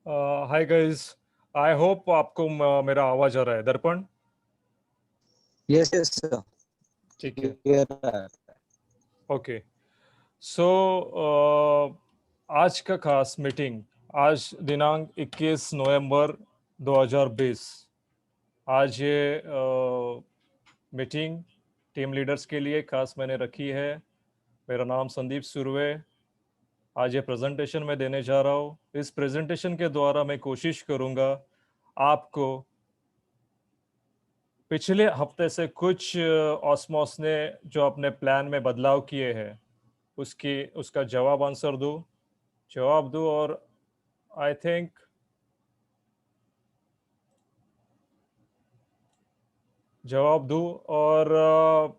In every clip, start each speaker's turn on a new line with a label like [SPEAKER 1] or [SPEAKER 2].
[SPEAKER 1] Hi guys. I hope आपको मेरा आवाज आ रहा है दर्पण।
[SPEAKER 2] Yes, yes, sir.
[SPEAKER 1] ठीक है।
[SPEAKER 2] Clear.
[SPEAKER 1] ओके। सो आज का खास मीटिंग, आज दिनांक 21 नवंबर 2020। आज ये मीटिंग टीम लीडर्स के लिए खास मैंने रखी है। मेरा नाम संदीप सुरवे। आज ये प्रेजेंटेशन मैं देने जा रहा हूँ। इस प्रेजेंटेशन के द्वारा मैं कोशिश करूँगा आपको पिछले हफ्ते से कुछ ऑस्मोस ने जो अपने प्लान में बदलाव किए हैं उसका जवाब दूं और आई थिंक जवाब दूं और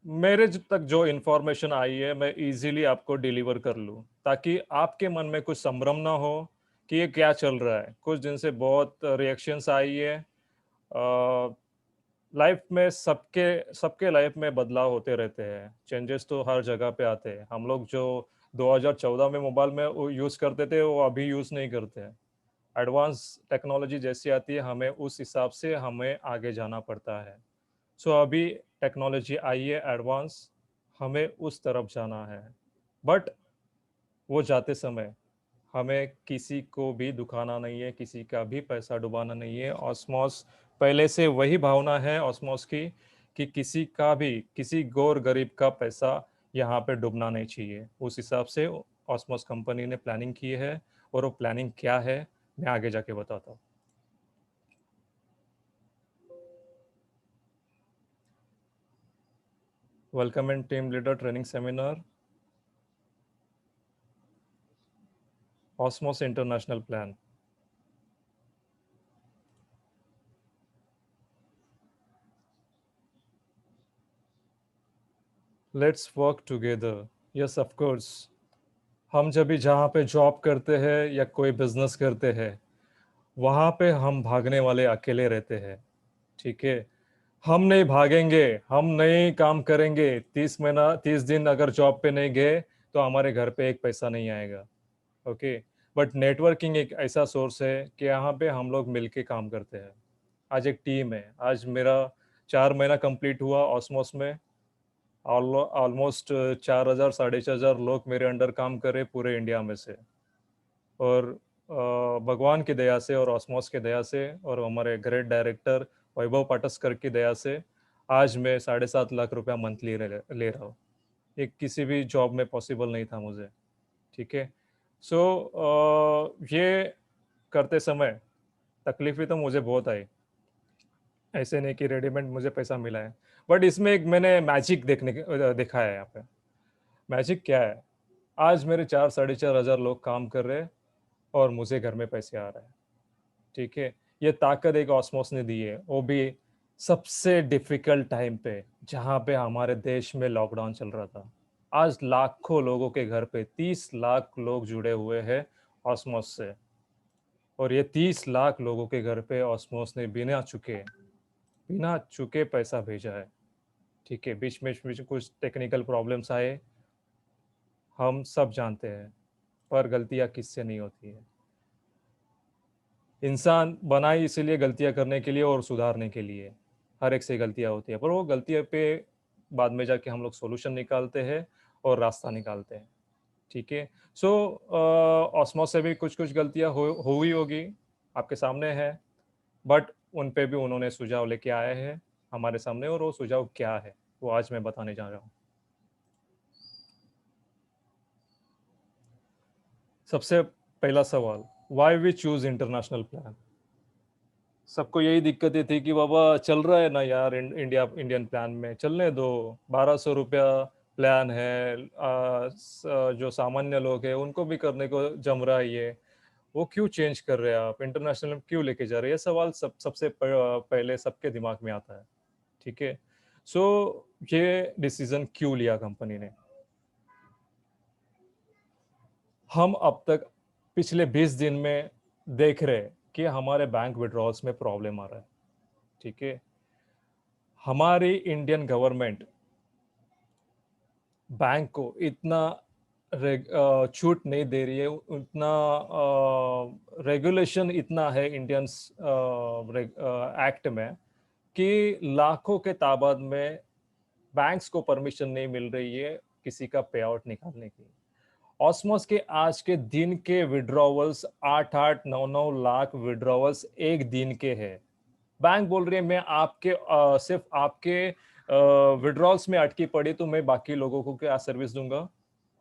[SPEAKER 1] मेरे तक जो इन्फॉर्मेशन आई है मैं इजीली आपको डिलीवर कर लूं, ताकि आपके मन में कुछ संभ्रम ना हो कि ये क्या चल रहा है। कुछ दिन से बहुत रिएक्शंस आई है। लाइफ में सबके सबके लाइफ में बदलाव होते रहते हैं, चेंजेस तो हर जगह पे आते हैं। हम लोग जो 2014 में मोबाइल में यूज़ करते थे वो अभी यूज़ नहीं करते हैं। एडवांस टेक्नोलॉजी जैसी आती है हमें उस हिसाब से हमें आगे जाना पड़ता है। सो अभी टेक्नोलॉजी आई है एडवांस, हमें उस तरफ जाना है। बट वो जाते समय हमें किसी को भी दुखाना नहीं है, किसी का भी पैसा डुबाना नहीं है। ऑस्मोस पहले से वही भावना है ऑस्मोस की कि किसी का भी, किसी गौर गरीब का पैसा यहाँ पे डूबना नहीं चाहिए। उस हिसाब से ऑस्मोस कंपनी ने प्लानिंग की है, और वो प्लानिंग क्या है मैं आगे जाके बताता हूँ। Welcome in team leader training seminar, Osmos international plan. Let's work together. Yes of course. हम जब भी जहाँ पे जॉब करते हैं या कोई बिजनेस करते हैं, वहाँ पे हम भागने वाले अकेले रहते हैं। ठीक है। हम नहीं भागेंगे, हम नहीं काम करेंगे 30 महीना 30 दिन अगर जॉब पे नहीं गए तो हमारे घर पे एक पैसा नहीं आएगा। ओके। बट नेटवर्किंग एक ऐसा सोर्स है कि यहाँ पे हम लोग मिलके काम करते हैं। आज एक टीम है। आज मेरा 4 महीना कंप्लीट हुआ ऑस्मोस में। ऑलमोस्ट 4,000 4,500 लोग मेरे अंडर काम करे पूरे इंडिया में से। और भगवान की दया से और ऑस्मोस की दया से और हमारे ग्रेट डायरेक्टर वैभव पाटस्कर की दया से आज मैं 7.5 लाख रुपया मंथली ले रहा हूँ। ये किसी भी जॉब में पॉसिबल नहीं था मुझे। ठीक है। सो ये करते समय तकलीफें तो मुझे बहुत आई। ऐसे नहीं कि रेडीमेड मुझे पैसा मिला है। बट इसमें एक मैंने मैजिक देखा है यहाँ पे। मैजिक क्या है? आज मेरे 4 साढ़े 4 हजार लोग काम कर रहे हैं और मुझे घर में पैसे आ रहे हैं। ठीक है। ये ताकत एक ऑस्मोस ने दी है, वो भी सबसे डिफिकल्ट टाइम पे जहाँ पे हमारे देश में लॉकडाउन चल रहा था। आज लाखों लोगों के घर पे 30 लाख लोग जुड़े हुए हैं ऑस्मोस से। और ये 30 लाख लोगों के घर पे ऑस्मोस ने बिना चुके पैसा भेजा है। ठीक है। बीच में कुछ टेक्निकल प्रॉब्लम्स आए, हम सब जानते हैं। पर गलतियां किससे नहीं होती है। इंसान बनाई इसीलिए गलतियां करने के लिए और सुधारने के लिए। हर एक से गलतियां होती है, पर वो गलतियों पे बाद में जाके हम लोग सॉल्यूशन निकालते हैं और रास्ता निकालते हैं। ठीक है। सो ऑस्मोस से भी कुछ कुछ गलतियां हुई होगी, आपके सामने है। बट उन पे भी उन्होंने सुझाव लेके आए हैं हमारे सामने, और वो सुझाव क्या है वो आज मैं बताने जा रहा हूँ। सबसे पहला सवाल, why we choose international plan. सबको यही दिक्कतें थी कि बाबा चल रहा है ना यार, इंडियन प्लान में चलने दो। 1,200 रुपया प्लान है। जो सामान्य लोग हैं उनको भी करने को जम रहा है ये, वो क्यों चेंज कर रहे हैं आप, इंटरनेशनल क्यों लेके जा रहे हैं? ये सवाल सबसे पहले सबके दिमाग में आता है। ठीक है। सो ये डिसीजन क्यों लिया कंपनी ने? हम अब तक पिछले 20 दिन में देख रहे हैं कि हमारे बैंक विड्रॉल्स में प्रॉब्लम आ रहा है। ठीक है। हमारी इंडियन गवर्नमेंट बैंक को इतना छूट नहीं दे रही है उतना। रेगुलेशन इतना है इंडियंस एक्ट में कि लाखों के तादाद में बैंक्स को परमिशन नहीं मिल रही है किसी का पे आउट निकालने की। ऑस्मोस के आज के दिन के विड्रॉवल्स 8-8 9-9 लाख विड्रॉवल्स एक दिन के हैं। बैंक बोल रही है मैं आपके सिर्फ आपके विड्रॉल्स में अटकी पड़ी तो मैं बाकी लोगों को क्या सर्विस दूंगा।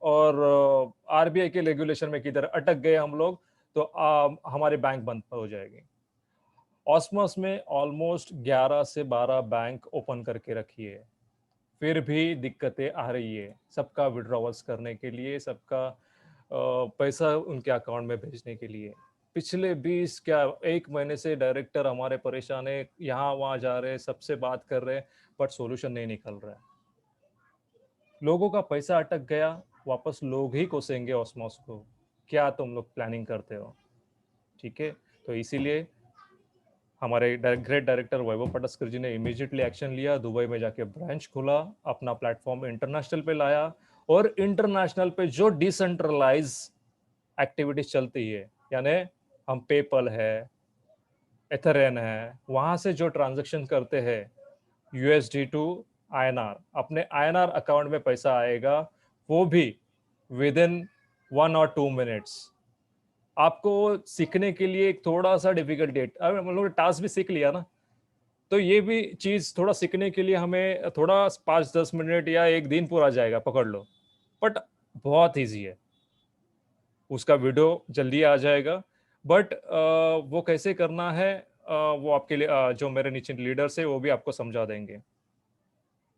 [SPEAKER 1] और आरबीआई के रेगुलेशन में किधर अटक गए हम लोग, तो हमारे बैंक बंद हो जाएगी। ऑस्मोस में ऑलमोस्ट 11 से 12 बैंक ओपन करके रखी है, फिर भी दिक्कतें आ रही है सबका विड्रॉवल्स करने के लिए, सबका पैसा उनके अकाउंट में भेजने के लिए। पिछले 20 क्या 1 महीने से डायरेक्टर हमारे परेशान है, यहाँ वहाँ जा रहे हैं, सबसे बात कर रहे हैं, बट सॉल्यूशन नहीं निकल रहा है। लोगों का पैसा अटक गया, वापस लोग ही कोसेंगे ऑस्मोस को। क्या तुम लोग प्लानिंग करते हो? ठीक है, तो इसीलिए हमारे ग्रेट डायरेक्टर वैभव पटस्कर जी ने इमीडिएटली एक्शन लिया, दुबई में जाके ब्रांच खोला, अपना प्लेटफॉर्म इंटरनेशनल पे लाया। और इंटरनेशनल पे जो डिसेंट्रलाइज एक्टिविटीज चलती है, यानी हम पेपल है, एथरेन है, वहां से जो ट्रांजेक्शन करते हैं यूएसडी टू आईएनआर, अपने आईएनआर अकाउंट में पैसा आएगा, वो भी विद इन 1 और 2 मिनट्स। आपको सीखने के लिए एक थोड़ा सा डिफिकल्ट डेट, अब हम लोग टास्क भी सीख लिया ना, तो ये भी चीज थोड़ा सीखने के लिए हमें थोड़ा 5-10 मिनट या एक दिन पूरा जाएगा, पकड़ लो। बट बहुत ईजी है, उसका वीडियो जल्दी आ जाएगा। बट वो कैसे करना है, वो आपके लिए जो मेरे नीचे लीडर्स है वो भी आपको समझा देंगे।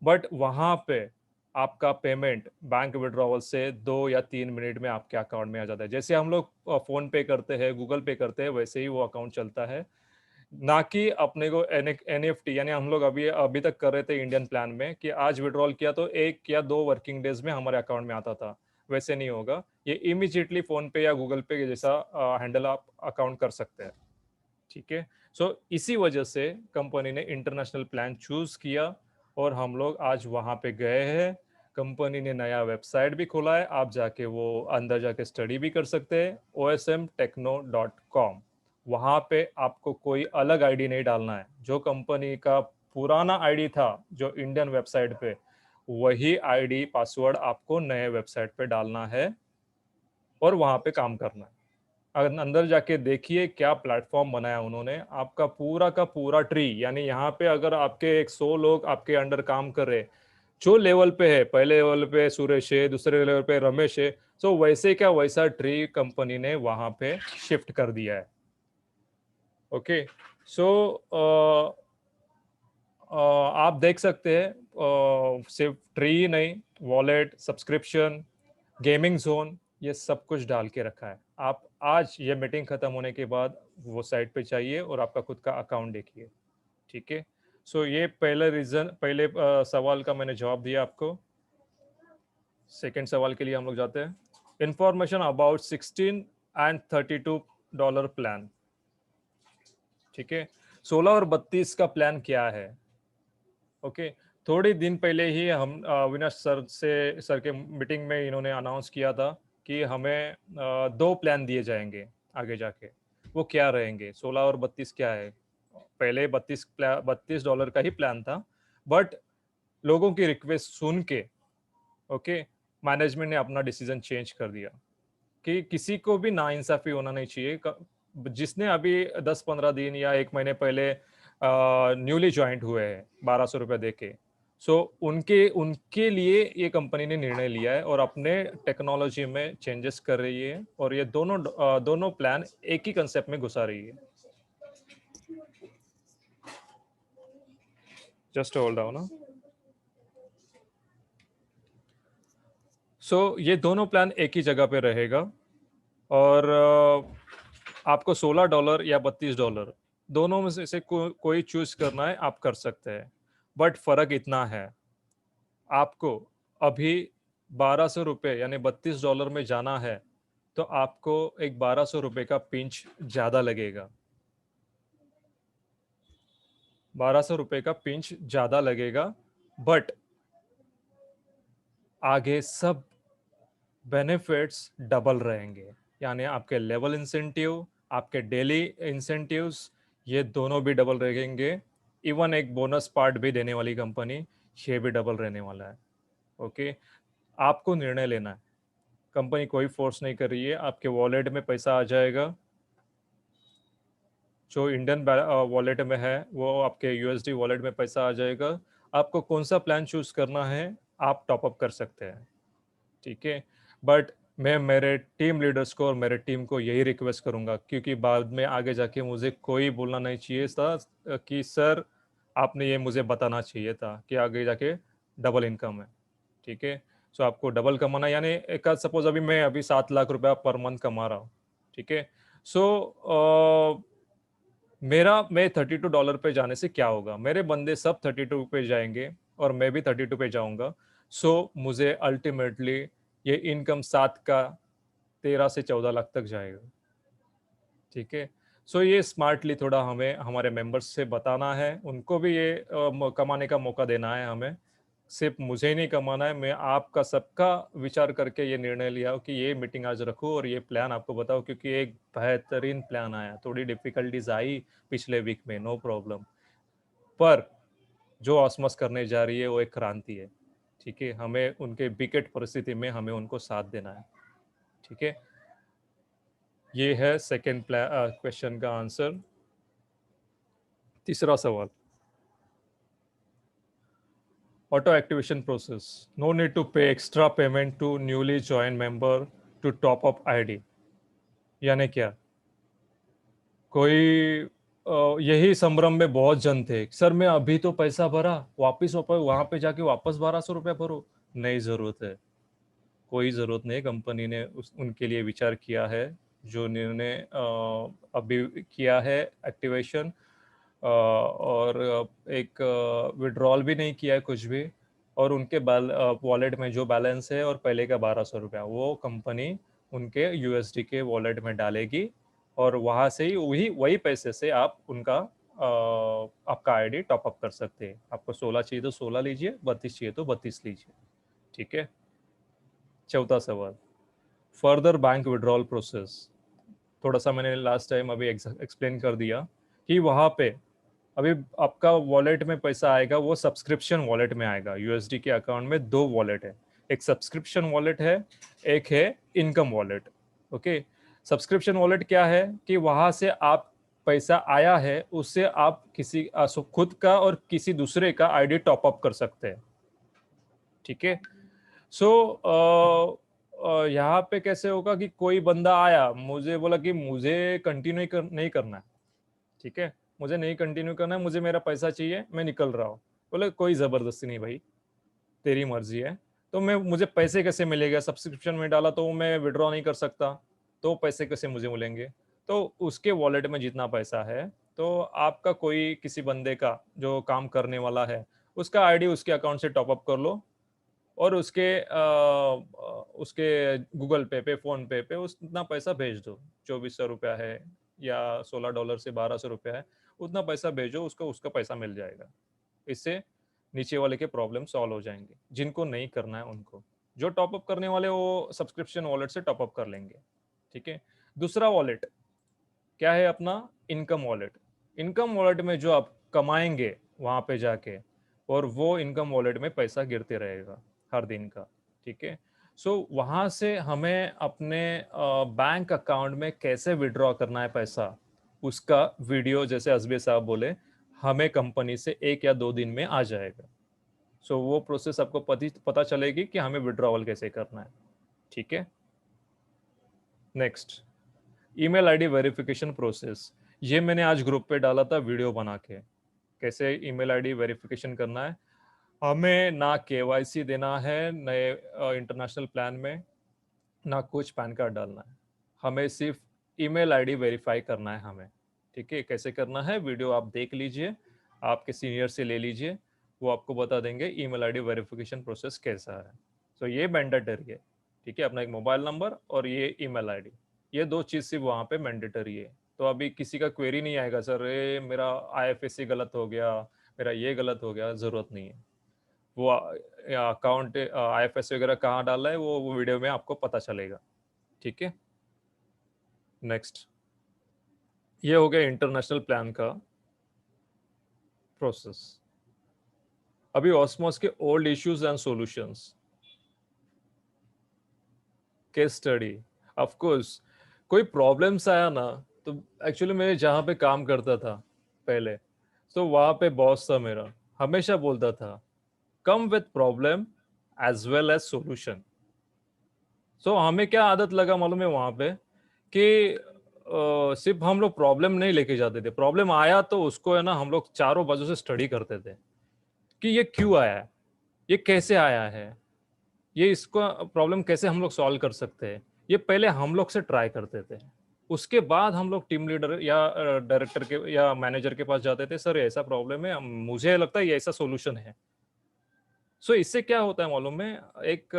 [SPEAKER 1] बट वहां पे आपका पेमेंट बैंक विड्रॉवल से 2 या 3 मिनट में आपके अकाउंट में आ जाता है। जैसे हम लोग फोन पे करते हैं, गूगल पे करते हैं, वैसे ही वो अकाउंट चलता है। ना कि अपने को एनएफटी, यानी हम लोग अभी अभी तक कर रहे थे इंडियन प्लान में कि आज विड्रॉल किया तो 1 या 2 वर्किंग डेज में हमारे अकाउंट में आता था। वैसे नहीं होगा, ये इमीडिएटली फोन पे या गूगल पे के जैसा हैंडल आप अकाउंट कर सकते हैं। ठीक है, सो इसी वजह से कंपनी ने इंटरनेशनल प्लान चूज किया और हम लोग आज वहां पे गए हैं। कंपनी ने नया वेबसाइट भी खोला है, आप जाके वो अंदर जाके स्टडी भी कर सकते हैं, osmtechno.com। वहां पे आपको कोई अलग आईडी नहीं डालना है, जो कंपनी का पुराना आईडी था जो इंडियन वेबसाइट पे, वही आईडी पासवर्ड आपको नए वेबसाइट पे डालना है और वहां पे काम करना है। अगर अंदर जाके देखिए क्या प्लेटफॉर्म बनाया उन्होंने, आपका पूरा का पूरा ट्री, यानी यहाँ पे अगर आपके 100 लोग आपके अंडर काम कर रहे, जो लेवल पे है, पहले लेवल पे सुरेश है, दूसरे लेवल पे रमेश है, सो वैसे क्या वैसा ट्री कंपनी ने वहां पे शिफ्ट कर दिया है। ओके, सो आप देख सकते हैं, सिर्फ ट्री ही नहीं, वॉलेट, सब्सक्रिप्शन, गेमिंग जोन, ये सब कुछ डाल के रखा है। आप आज ये मीटिंग खत्म होने के बाद वो साइट पे जाइए और आपका खुद का अकाउंट देखिए। ठीक है, सो ये पहले रीजन, पहले सवाल का मैंने जवाब दिया आपको। सेकंड सवाल के लिए हम लोग जाते हैं। Information about 16 and 32 dollar plan. ठीक है, 16 और 32 का प्लान क्या है? ओके, थोड़े दिन पहले ही हम अविनाश सर के मीटिंग में इन्होंने अनाउंस किया था कि हमें 2 प्लान दिए जाएंगे आगे जाके। वो क्या रहेंगे, 16 और 32 क्या है? पहले 32 डॉलर का ही प्लान था, बट लोगों की रिक्वेस्ट सुन के, ओके, मैनेजमेंट ने अपना डिसीजन चेंज कर दिया कि किसी को भी नाइंसाफी होना नहीं चाहिए। जिसने अभी 10-15 दिन या 1 महीने पहले न्यूली ज्वाइंट हुए हैं 1200 रुपये दे के, सो उनके उनके लिए ये कंपनी ने निर्णय लिया है और अपने टेक्नोलॉजी में चेंजेस कर रही है, और ये दोनों प्लान एक ही कंसेप्ट में घुसा रही है। जस्ट होल्ड डाउन ना। सो ये दोनों प्लान एक ही जगह पे रहेगा, और आपको 16 डॉलर या 32 डॉलर दोनों में से कोई चूज करना है, आप कर सकते हैं। बट फर्क इतना है, आपको अभी 1200 रुपये यानी 32 डॉलर में जाना है तो आपको एक 1200 रुपये का पिंच ज्यादा लगेगा। 1200 रुपये का पिंच ज्यादा लगेगा, बट आगे सब बेनिफिट्स डबल रहेंगे, यानी आपके लेवल इंसेंटिव, आपके डेली इंसेंटिव्स, ये दोनों भी डबल रहेंगे। इवन एक बोनस पार्ट भी देने वाली कंपनी, ये भी डबल रहने वाला है। ओके, आपको निर्णय लेना है, कंपनी कोई फोर्स नहीं कर रही है, आपके वॉलेट में पैसा आ जाएगा। जो इंडियन वॉलेट में है वो आपके यूएसडी वॉलेट में पैसा आ जाएगा। आपको कौन सा प्लान चूज करना है, आप टॉपअप कर सकते हैं, ठीक है। बट मैं मेरे टीम लीडर्स को और मेरे टीम को यही रिक्वेस्ट करूंगा, क्योंकि बाद में आगे जाके मुझे कोई बोलना नहीं चाहिए था कि सर आपने ये मुझे बताना चाहिए था कि आगे जाके डबल इनकम है, ठीक है। सो आपको डबल कमाना, यानी एक सपोज अभी मैं अभी 7 लाख रुपया पर मंथ कमा रहा हूँ, ठीक है। सो मैं $32 पे जाने से क्या होगा, मेरे बंदे सब 32 पे जाएंगे और मैं भी 32 पे जाऊंगा। सो मुझे अल्टीमेटली ये इनकम 7 का 13 से 14 लाख तक जाएगा, ठीक है। सो ये स्मार्टली थोड़ा हमें हमारे मेंबर्स से बताना है, उनको भी ये कमाने का मौका देना है हमें। सिर्फ मुझे ही नहीं कमाना है, मैं आपका सबका विचार करके ये निर्णय लिया कि ये मीटिंग आज रखूं और ये प्लान आपको बताओ, क्योंकि एक बेहतरीन प्लान आया। थोड़ी डिफिकल्टीज आई पिछले वीक में, नो प्रॉब्लम, पर जो ऑसमस करने जा रही है वो एक क्रांति है, ठीक है। हमें उनके विकट परिस्थिति में हमें उनको साथ देना है, ठीक है। ये है सेकेंड क्वेश्चन का आंसर। तीसरा सवाल, auto activation process, no need to pay extra payment to newly join member to top up ID. यानी क्या, कोई यही संभ्रम में बहुत जन थे, सर मैं अभी तो पैसा भरा, वापिस वहां पे जाके वापस 1200 रुपया भरो। नहीं, जरूरत है, कोई ज़रूरत नहीं। कंपनी ने उनके लिए विचार किया है, जो निर्णय अभी किया है एक्टिवेशन, और एक विड्रॉल भी नहीं किया है कुछ भी, और उनके वॉलेट में जो बैलेंस है और पहले का 1200 रुपया वो कंपनी उनके यूएसडी के वॉलेट में डालेगी, और वहाँ से ही वही वही पैसे से आप उनका आपका आईडी टॉप अप कर सकते हैं। आपको 16 चाहिए तो 16 लीजिए, 32 चाहिए तो 32 लीजिए, ठीक है। चौथा सवाल, फर्दर बैंक विड्रॉल प्रोसेस। थोड़ा सा मैंने लास्ट टाइम अभी एक्सप्लेन कर दिया कि वहाँ पे अभी आपका वॉलेट में पैसा आएगा, वो सब्सक्रिप्शन वॉलेट में आएगा। यूएसडी के अकाउंट में दो वॉलेट है, एक सब्सक्रिप्शन वॉलेट है, एक है income wallet. Okay, subscription wallet क्या है कि वहां से आप पैसा आया है उससे आप किसी खुद का और किसी दूसरे का आईडी टॉप अप कर सकते हैं, ठीक है। सो यहाँ पे कैसे होगा कि कोई बंदा आया, मुझे बोला कि मुझे नहीं करना है, ठीक है, मुझे नहीं कंटिन्यू करना है, मुझे मेरा पैसा चाहिए, मैं निकल रहा हूँ। बोले कोई जबरदस्ती नहीं भाई, तेरी मर्जी है। तो मैं मुझे पैसे कैसे मिलेगा, सब्सक्रिप्शन में डाला तो मैं विड्रॉ नहीं कर सकता, तो पैसे कैसे मुझे मिलेंगे। तो उसके वॉलेट में जितना पैसा है, तो आपका कोई किसी बंदे का जो काम करने वाला है उसका आईडी उसके अकाउंट से टॉप अप कर लो, और उसके गूगल पे फोन पे उतना पैसा भेज दो। 2400 रुपया है या $16 से 1200 रुपया है, उतना पैसा भेजो उसको, उसका पैसा मिल जाएगा। इससे नीचे वाले के प्रॉब्लम सॉल्व हो जाएंगे, जिनको नहीं करना है उनको। जो टॉपअप करने वाले वो सब्सक्रिप्शन वॉलेट से टॉपअप कर लेंगे, ठीक है। दूसरा वॉलेट क्या है अपना, इनकम वॉलेट। इनकम वॉलेट में जो आप कमाएंगे वहां पे जाके, और वो इनकम वॉलेट में पैसा गिरते रहेगा हर दिन का, ठीक है। सो वहां से हमें अपने बैंक अकाउंट में कैसे विड्रॉ करना है पैसा, उसका वीडियो, जैसे असबी साहब बोले, हमें कंपनी से 1 या 2 दिन में आ जाएगा। सो वो प्रोसेस आपको पता चलेगी कि हमें विड्रॉवल कैसे करना है, ठीक है। Next, email ID verification process. ये मैंने आज ग्रुप पे डाला था वीडियो बना के, कैसे ईमेल आईडी वेरिफिकेशन करना है। हमें ना केवाईसी देना है नए इंटरनेशनल प्लान में, ना कुछ पैन कार्ड डालना है, हमें सिर्फ ईमेल आईडी वेरीफाई करना है हमें, ठीक है। कैसे करना है वीडियो आप देख लीजिए, आपके सीनियर से ले लीजिए, वो आपको बता देंगे ईमेल आईडी वेरिफिकेशन प्रोसेस कैसा है। तो ये मैंडेटरी है, ठीक है। अपना एक मोबाइल नंबर और ये ईमेल आईडी, ये दो चीज़ सिर्फ वहाँ पे मैंडेटरी है। तो अभी किसी का क्वेरी नहीं आएगा, सर ये मेरा आईएफएससी गलत हो गया, मेरा ये गलत हो गया, ज़रूरत नहीं है। वो अकाउंट IFSC वगैरह कहाँ डालना है वो वीडियो में आपको पता चलेगा। ठीक है, नेक्स्ट, ये हो गया इंटरनेशनल प्लान का प्रोसेस। अभी ऑस्मोस के old issues and solutions, case study. Of course कोई प्रॉब्लम्स आया ना, तो एक्चुअली मैं जहाँ पे काम करता था पहले, तो वहाँ पे बॉस था मेरा, हमेशा बोलता था come with problem as well as solution. So हमें क्या आदत लगा मालूम है वहाँ पे कि सिर्फ हम लोग प्रॉब्लम नहीं लेके जाते थे, प्रॉब्लम आया तो उसको है ना हम लोग चारों बाजू से स्टडी करते थे कि ये क्यों आया है, ये कैसे आया है, ये इसको प्रॉब्लम कैसे हम लोग सॉल्व कर सकते हैं, ये पहले हम लोग से ट्राई करते थे। उसके बाद हम लोग टीम लीडर या डायरेक्टर के या मैनेजर के पास जाते थे, सर ऐसा प्रॉब्लम है, मुझे लगता है ये ऐसा सोल्यूशन है। सो इससे क्या होता है मालूम है, एक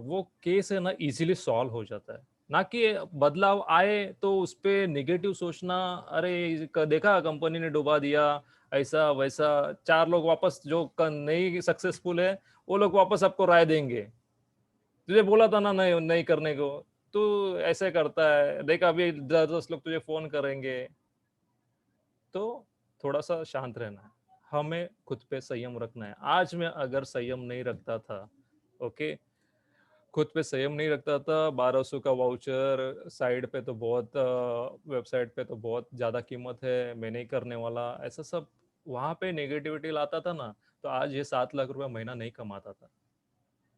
[SPEAKER 1] वो केस है ना इजीली सॉल्व हो जाता है, ना कि बदलाव आए तो उस पे निगेटिव सोचना, अरे देखा कंपनी ने डुबा दिया, ऐसा वैसा। चार लोग वापस जो नहीं सक्सेसफुल है वो लोग वापस आपको राय देंगे, तुझे बोला था ना नहीं नहीं करने को, तू ऐसे करता है, देख अभी 10 लोग तुझे फोन करेंगे। तो थोड़ा सा शांत रहना है, हमें खुद पे संयम रखना है। आज मैं अगर संयम नहीं रखता था, ओके, खुद पे संयम नहीं रखता था, 1200 का वाउचर साइड पे तो बहुत, वेबसाइट पे तो बहुत ज्यादा कीमत है, मैं नहीं करने वाला, ऐसा सब वहां पे नेगेटिविटी लाता था ना, तो आज ये 7 लाख रुपया महीना नहीं कमाता था।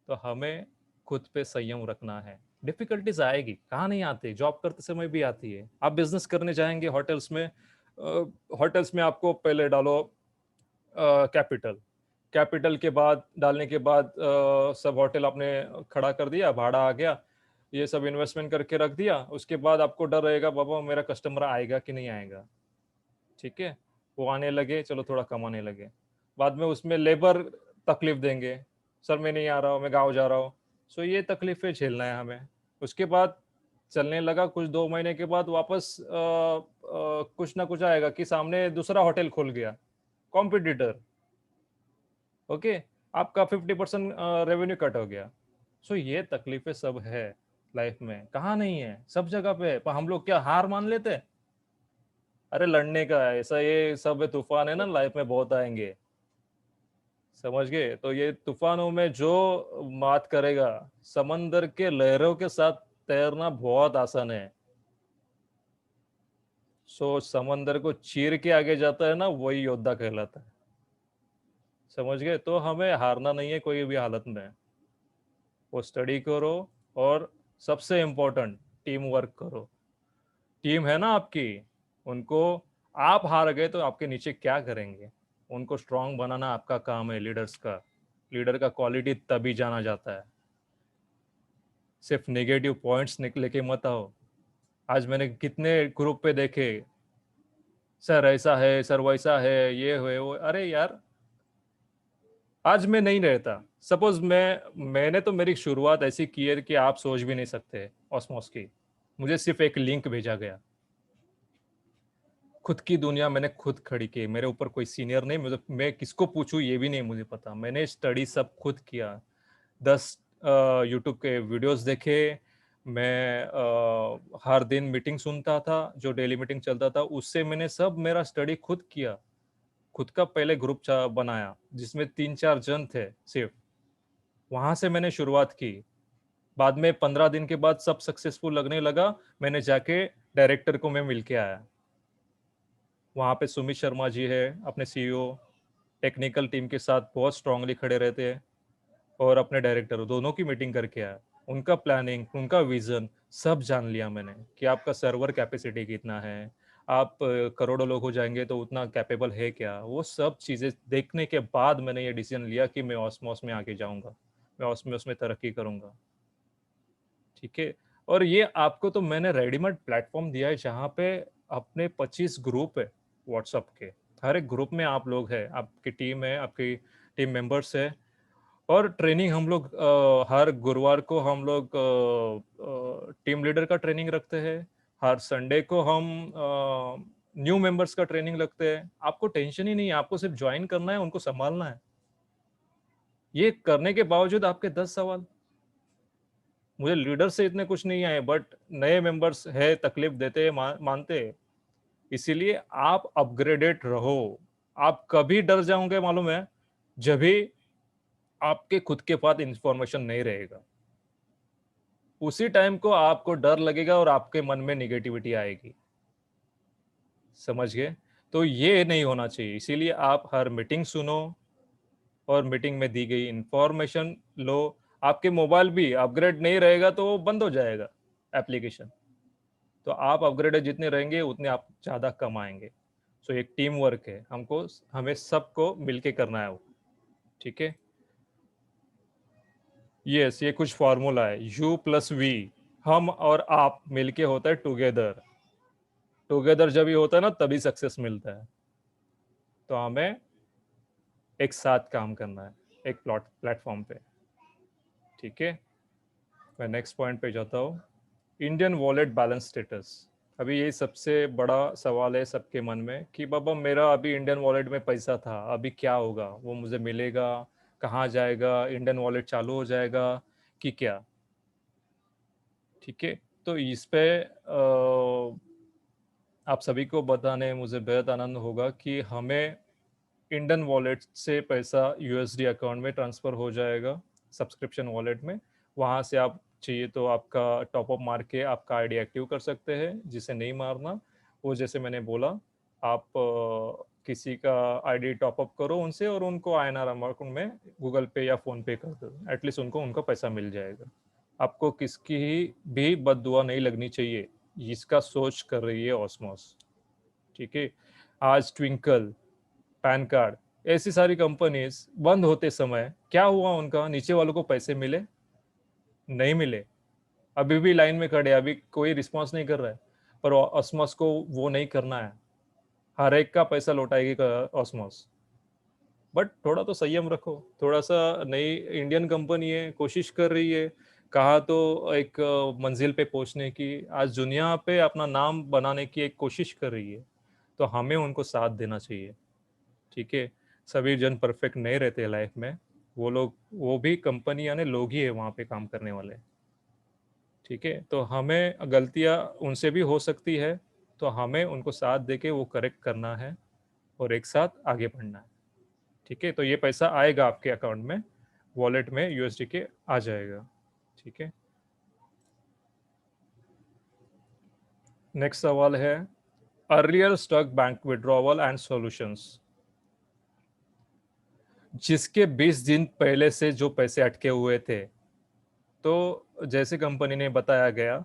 [SPEAKER 1] तो हमें खुद पे संयम रखना है। डिफिकल्टीज आएगी, कहाँ नहीं आती, जॉब करते समय भी आती है। आप बिजनेस करने जाएंगे होटल्स में, होटल्स में आपको पहले डालो कैपिटल, कैपिटल के बाद डालने के बाद सब होटल आपने खड़ा कर दिया, भाड़ा आ गया, ये सब इन्वेस्टमेंट करके रख दिया, उसके बाद आपको डर रहेगा बाबा मेरा कस्टमर आएगा कि नहीं आएगा। ठीक है, वो आने लगे, चलो थोड़ा कमाने लगे, बाद में उसमें लेबर तकलीफ देंगे, सर मैं नहीं आ रहा हूँ, मैं गाँव जा रहा हूँ। सो ये तकलीफें झेलना है हमें। उसके बाद चलने लगा, कुछ 2 महीने के बाद वापस कुछ ना कुछ आएगा कि सामने दूसरा होटल खुल गया, कॉम्पिटिटर, ओके, आपका 50% रेवेन्यू कट हो गया। सो ये तकलीफें सब है लाइफ में, कहाँ नहीं है, सब जगह पे है, पर हम लोग क्या हार मान लेते हैं? अरे लड़ने का है, ऐसा ये सब तूफान है ना लाइफ में, बहुत आएंगे, समझ गए? तो ये तूफानों में जो मात करेगा, समंदर के लहरों के साथ तैरना बहुत आसान है। सो समंदर को चीर के आगे जाता है ना, वही योद्धा कहलाता है, समझ गए? तो हमें हारना नहीं है कोई भी हालत में, वो स्टडी करो, और सबसे इम्पोर्टेंट टीम वर्क करो। टीम है ना आपकी, उनको, आप हार गए तो आपके नीचे क्या करेंगे? उनको स्ट्रांग बनाना आपका काम है, लीडर्स का। लीडर का क्वालिटी तभी जाना जाता है, सिर्फ नेगेटिव पॉइंट्स निकले के मत आओ। आज मैंने कितने ग्रुप पे देखे, सर ऐसा है, सर वैसा है, ये है वो, अरे यार आज मैं नहीं रहता, सपोज मैंने तो मेरी शुरुआत ऐसी की है कि आप सोच भी नहीं सकते ऑस्मोस की। मुझे सिर्फ एक लिंक भेजा गया, खुद की दुनिया मैंने खुद खड़ी की, मेरे ऊपर कोई सीनियर नहीं, मुझे मैं किसको पूछूं ये भी नहीं मुझे पता, मैंने स्टडी सब खुद किया। 10 यूट्यूब के वीडियोस देखे, मैं हर दिन मीटिंग सुनता था, जो डेली मीटिंग चलता था उससे मैंने सब मेरा स्टडी खुद किया। खुद का पहले ग्रुप बनाया जिसमें 3-4 जन थे सिर्फ, वहां से मैंने शुरुआत की। बाद में 15 दिन के बाद सब सक्सेसफुल लगने लगा, मैंने जाके डायरेक्टर को मैं मिल के आया। वहाँ पे सुमित शर्मा जी है अपने सीईओ, टेक्निकल टीम के साथ बहुत स्ट्रांगली खड़े रहते हैं, और अपने डायरेक्टर दोनों की मीटिंग करके आया। उनका प्लानिंग, उनका विजन सब जान लिया मैंने कि आपका सर्वर कैपेसिटी कितना है, आप करोड़ों लोग हो जाएंगे तो उतना कैपेबल है क्या, वो सब चीज़ें देखने के बाद मैंने ये डिसीजन लिया कि मैं ऑस्मोस में आगे जाऊंगा, मैं ऑस्मोस में तरक्की करूंगा। ठीक है, और ये आपको तो मैंने रेडीमेड प्लेटफॉर्म दिया है जहाँ पे अपने 25 ग्रुप है व्हाट्सएप के, हर एक ग्रुप में आप लोग हैं, आपकी टीम है, आपकी टीम मेंबर्स है। और ट्रेनिंग हम लोग हर गुरुवार को हम लोग टीम लीडर का ट्रेनिंग रखते हैं, हर संडे को हम न्यू मेंबर्स का ट्रेनिंग रखते हैं। आपको टेंशन ही नहीं है, आपको सिर्फ ज्वाइन करना है, उनको संभालना है। ये करने के बावजूद आपके 10 सवाल। मुझे लीडर से इतने कुछ नहीं आए, बट नए मेंबर्स है, तकलीफ देते हैं, मानते हैं। इसीलिए आप अपग्रेडेड रहो। आप कभी डर जाओगे मालूम है, जब भी आपके खुद के पास इंफॉर्मेशन नहीं रहेगा। उसी टाइम को आपको डर लगेगा और आपके मन में निगेटिविटी आएगी। समझ गए? तो ये नहीं होना चाहिए। इसीलिए आप हर मीटिंग सुनो और मीटिंग में दी गई इंफॉर्मेशन लो। आपके मोबाइल भी अपग्रेड नहीं रहेगा तो वो बंद हो जाएगा एप्लीकेशन। तो आप अपग्रेडेड जितने रहेंगे उतने आप ज्यादा कमाएंगे। सो एक टीम वर्क है, हमें सबको मिलके करना है वो। ठीक है। यस, ये कुछ फॉर्मूला है, यू प्लस वी, हम और आप मिलके होता है टुगेदर। टुगेदर जब ये होता है ना तभी सक्सेस मिलता है। तो हमें एक साथ काम करना है, एक प्लेटफॉर्म पे। ठीक है। मैं नेक्स्ट पॉइंट पे जाता हूँ। Indian wallet balance status. अभी ये सबसे बड़ा सवाल है सबके मन में कि बाबा मेरा अभी इंडियन वॉलेट में पैसा था, अभी क्या होगा, वो मुझे मिलेगा, कहाँ जाएगा, इंडियन वॉलेट चालू हो जाएगा कि क्या। ठीक है। तो इस पे आप सभी को बताने मुझे बेहद आनंद होगा कि हमें इंडियन वॉलेट से पैसा यूएसडी अकाउंट में ट्रांसफ़र हो जाएगा, सब्सक्रिप्शन वॉलेट में। वहाँ से आप चाहिए तो आपका टॉपअप मार के आपका आईडी एक्टिव कर सकते हैं। जिसे नहीं मारना, वो जैसे मैंने बोला, आप किसी का आईडी टॉपअप करो उनसे और उनको आईएनआर अमाउंट में गूगल पे या फ़ोन पे कर दो। एटलीस्ट उनको उनका पैसा मिल जाएगा। आपको किसकी भी बददुआ नहीं लगनी चाहिए। इसका सोच कर रही है ऑस्मोस। ठीक है। आज ट्विंकल, पैन कार्ड, ऐसी सारी कंपनीज बंद होते समय क्या हुआ, उनका नीचे वालों को पैसे मिले? नहीं मिले। अभी भी लाइन में खड़े, अभी कोई रिस्पांस नहीं कर रहा है। पर ऑस्मोस को वो नहीं करना है। हर एक का पैसा लौटाएगी ऑस्मोस। बट थोड़ा तो संयम रखो, थोड़ा सा। नई इंडियन कंपनी है, कोशिश कर रही है, कहा तो एक मंजिल पे पहुंचने की, आज दुनिया पे अपना नाम बनाने की एक कोशिश कर रही है। तो हमें उनको साथ देना चाहिए। ठीक है। सभी जन परफेक्ट नहीं रहते लाइफ में। वो भी कंपनी यानी लोग ही है वहाँ पे काम करने वाले। ठीक है। तो हमें गलतियाँ उनसे भी हो सकती है, तो हमें उनको साथ देके वो करेक्ट करना है और एक साथ आगे बढ़ना है। ठीक है। तो ये पैसा आएगा आपके अकाउंट में, वॉलेट में यूएसडी के आ जाएगा। ठीक है। नेक्स्ट सवाल है, earlier stock bank withdrawal and solutions. जिसके 20 दिन पहले से जो पैसे अटके हुए थे, तो जैसे कंपनी ने बताया गया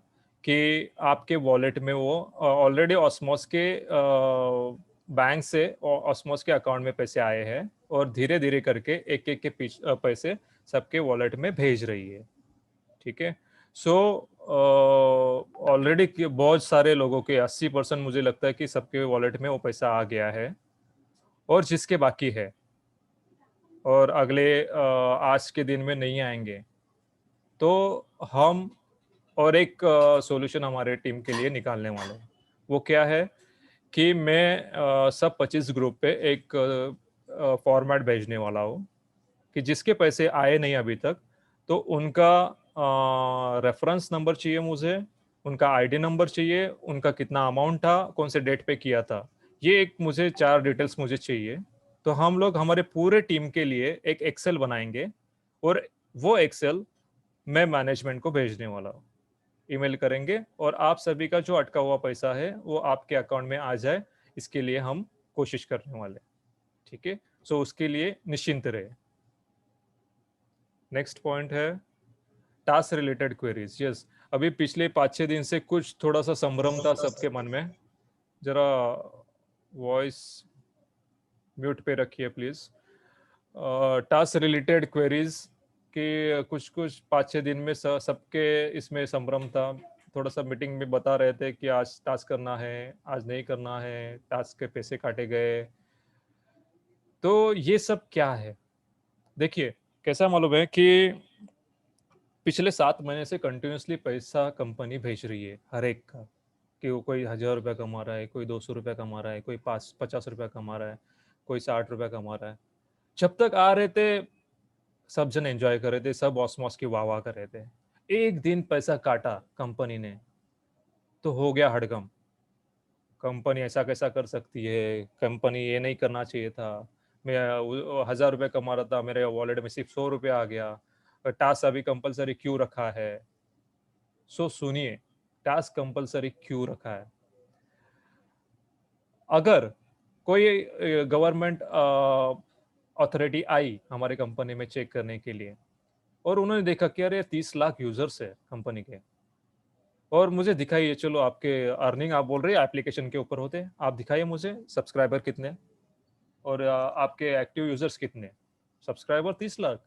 [SPEAKER 1] कि आपके वॉलेट में वो ऑलरेडी ऑस्मोस के बैंक से ऑस्मोस के अकाउंट में पैसे आए हैं और धीरे धीरे करके एक एक के पैसे सबके वॉलेट में भेज रही है। ठीक है। सो ऑलरेडी बहुत सारे लोगों के 80% मुझे लगता है कि सबके वॉलेट में वो पैसा आ गया है। और जिसके बाकी है और अगले आज के दिन में नहीं आएंगे, तो हम और एक सॉल्यूशन हमारे टीम के लिए निकालने वाले हैं। वो क्या है कि मैं सब 25 ग्रुप पे एक फॉर्मेट भेजने वाला हूँ कि जिसके पैसे आए नहीं अभी तक, तो उनका रेफरेंस नंबर चाहिए मुझे, उनका आईडी नंबर चाहिए, उनका कितना अमाउंट था, कौन से डेट पे किया था, ये एक मुझे 4 डिटेल्स मुझे चाहिए। तो हम लोग हमारे पूरे टीम के लिए एक एक्सेल बनाएंगे और वो एक्सेल मैं मैनेजमेंट को भेजने वाला हूँ। ईमेल करेंगे और आप सभी का जो अटका हुआ पैसा है वो आपके अकाउंट में आ जाए, इसके लिए हम कोशिश करने वाले। ठीक है। सो उसके लिए निश्चिंत रहे। नेक्स्ट पॉइंट है टास्क रिलेटेड क्वेरीज। यस, अभी पिछले 5-6 दिन से कुछ थोड़ा सा संभ्रम था सबके मन में। जरा वॉइस म्यूट पे रखिए प्लीज। टास्क रिलेटेड क्वेरीज के कुछ कुछ 5-6 दिन में सबके इसमें संभ्रम था। थोड़ा सा मीटिंग में बता रहे थे कि आज टास्क करना है, आज नहीं करना है, टास्क के पैसे काटे गए। तो ये सब क्या है? देखिए, कैसा मालूम है कि पिछले 7 महीने से कंटिन्यूसली पैसा कंपनी भेज रही है हर एक का, कि वो कोई 1,000 रुपया कमा रहा है, कोई 200 रुपया कमा रहा है, कोई 50 रुपया कमा रहा है, कोई 60 रुपया कमा रहा है। जब तक आ रहे थे सब जन एंजॉय कर रहे थे, सब ऑसमॉस की वाह वाह कर रहे थे। एक दिन पैसा काटा कंपनी ने, तो हो गया हड़कंप। कंपनी ऐसा कैसा कर सकती है, कंपनी ये नहीं करना चाहिए था। मैं 1000 रुपये कमा रहा था, मेरे वॉलेट में सिर्फ 100 रुपये आ गया। टास्क अभी कंपलसरी क्यों रखा है? सो सुनिए, टास्क कंपलसरी क्यों रखा है? अगर कोई गवर्नमेंट अथॉरिटी आई हमारे कंपनी में चेक करने के लिए, और उन्होंने देखा कि अरे 30 लाख यूजर्स है कंपनी के, और मुझे दिखाइए, चलो आपके अर्निंग आप बोल रहे हैं एप्लीकेशन के ऊपर होते हैं, आप दिखाइए मुझे सब्सक्राइबर कितने और आपके एक्टिव यूजर्स कितने। सब्सक्राइबर 30 लाख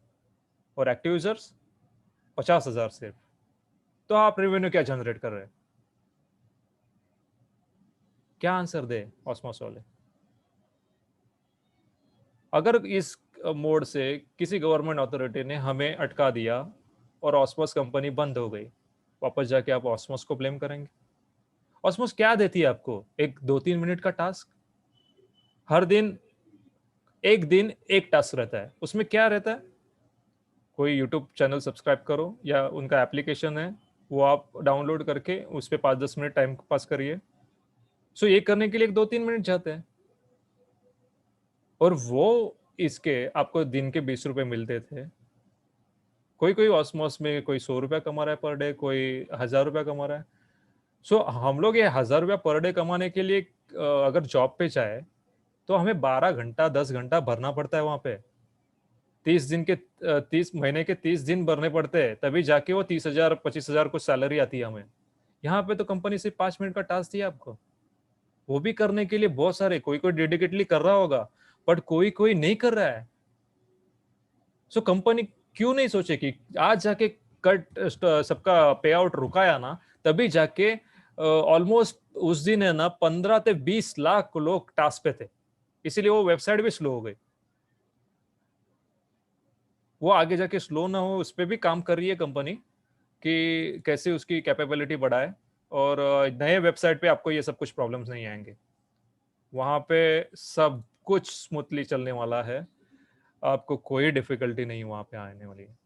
[SPEAKER 1] और एक्टिव यूजर्स 50,000 सिर्फ। तो आप रेवेन्यू क्या जनरेट कर रहे हैं? क्या आंसर दे ऑस्मोस वाले? अगर इस मोड से किसी गवर्नमेंट अथॉरिटी ने हमें अटका दिया और ऑस्मोस कंपनी बंद हो गई, वापस जाके आप ऑस्मोस को ब्लेम करेंगे? ऑस्मोस क्या देती है आपको? एक 2-3 मिनट का टास्क, हर दिन एक दिन एक टास्क रहता है। उसमें क्या रहता है? कोई यूट्यूब चैनल सब्सक्राइब करो, या उनका एप्लीकेशन है वो आप डाउनलोड करके उस पर 5-10 मिनट टाइम पास करिए। सो ये करने के लिए 2-3 मिनट जाते हैं, और वो इसके आपको दिन के 20 रुपए मिलते थे। कोई कोई ऑसमोस में कोई 100 रुपया कमा रहा है पर डे, कोई 1000 रुपया कमा रहा है। सो हम लोग ये 1000 रुपया पर डे कमाने के लिए अगर जॉब पे जाए, तो हमें 12 घंटा 10 घंटा भरना पड़ता है वहां पे। 30 महीने के 30 दिन भरने पड़ते हैं, तभी जाके वो 30,000 25,000 कुछ सैलरी आती है हमें। यहाँ पे तो कंपनी सिर्फ 5 मिनट का टास्क दिया आपको, वो भी करने के लिए बहुत सारे, कोई कोई डेडिकेटली कर रहा होगा, बट कोई कोई नहीं कर रहा है। सो कंपनी क्यों नहीं सोचे कि आज जाके कट सबका पे आउट रुकाया ना, तभी जाके ऑलमोस्ट उस दिन है ना 15 से 20 लाख लोग टास्क पे थे, इसीलिए वो वेबसाइट भी स्लो हो गई। वो आगे जाके स्लो ना हो, उस पर भी काम कर रही है कंपनी कि कैसे उसकी कैपेबिलिटी बढ़ाए, और नए वेबसाइट पे आपको ये सब कुछ प्रॉब्लम्स नहीं आएंगे। वहां पे सब कुछ स्मूथली चलने वाला है, आपको कोई डिफिकल्टी नहीं वहां पे आने वाली है।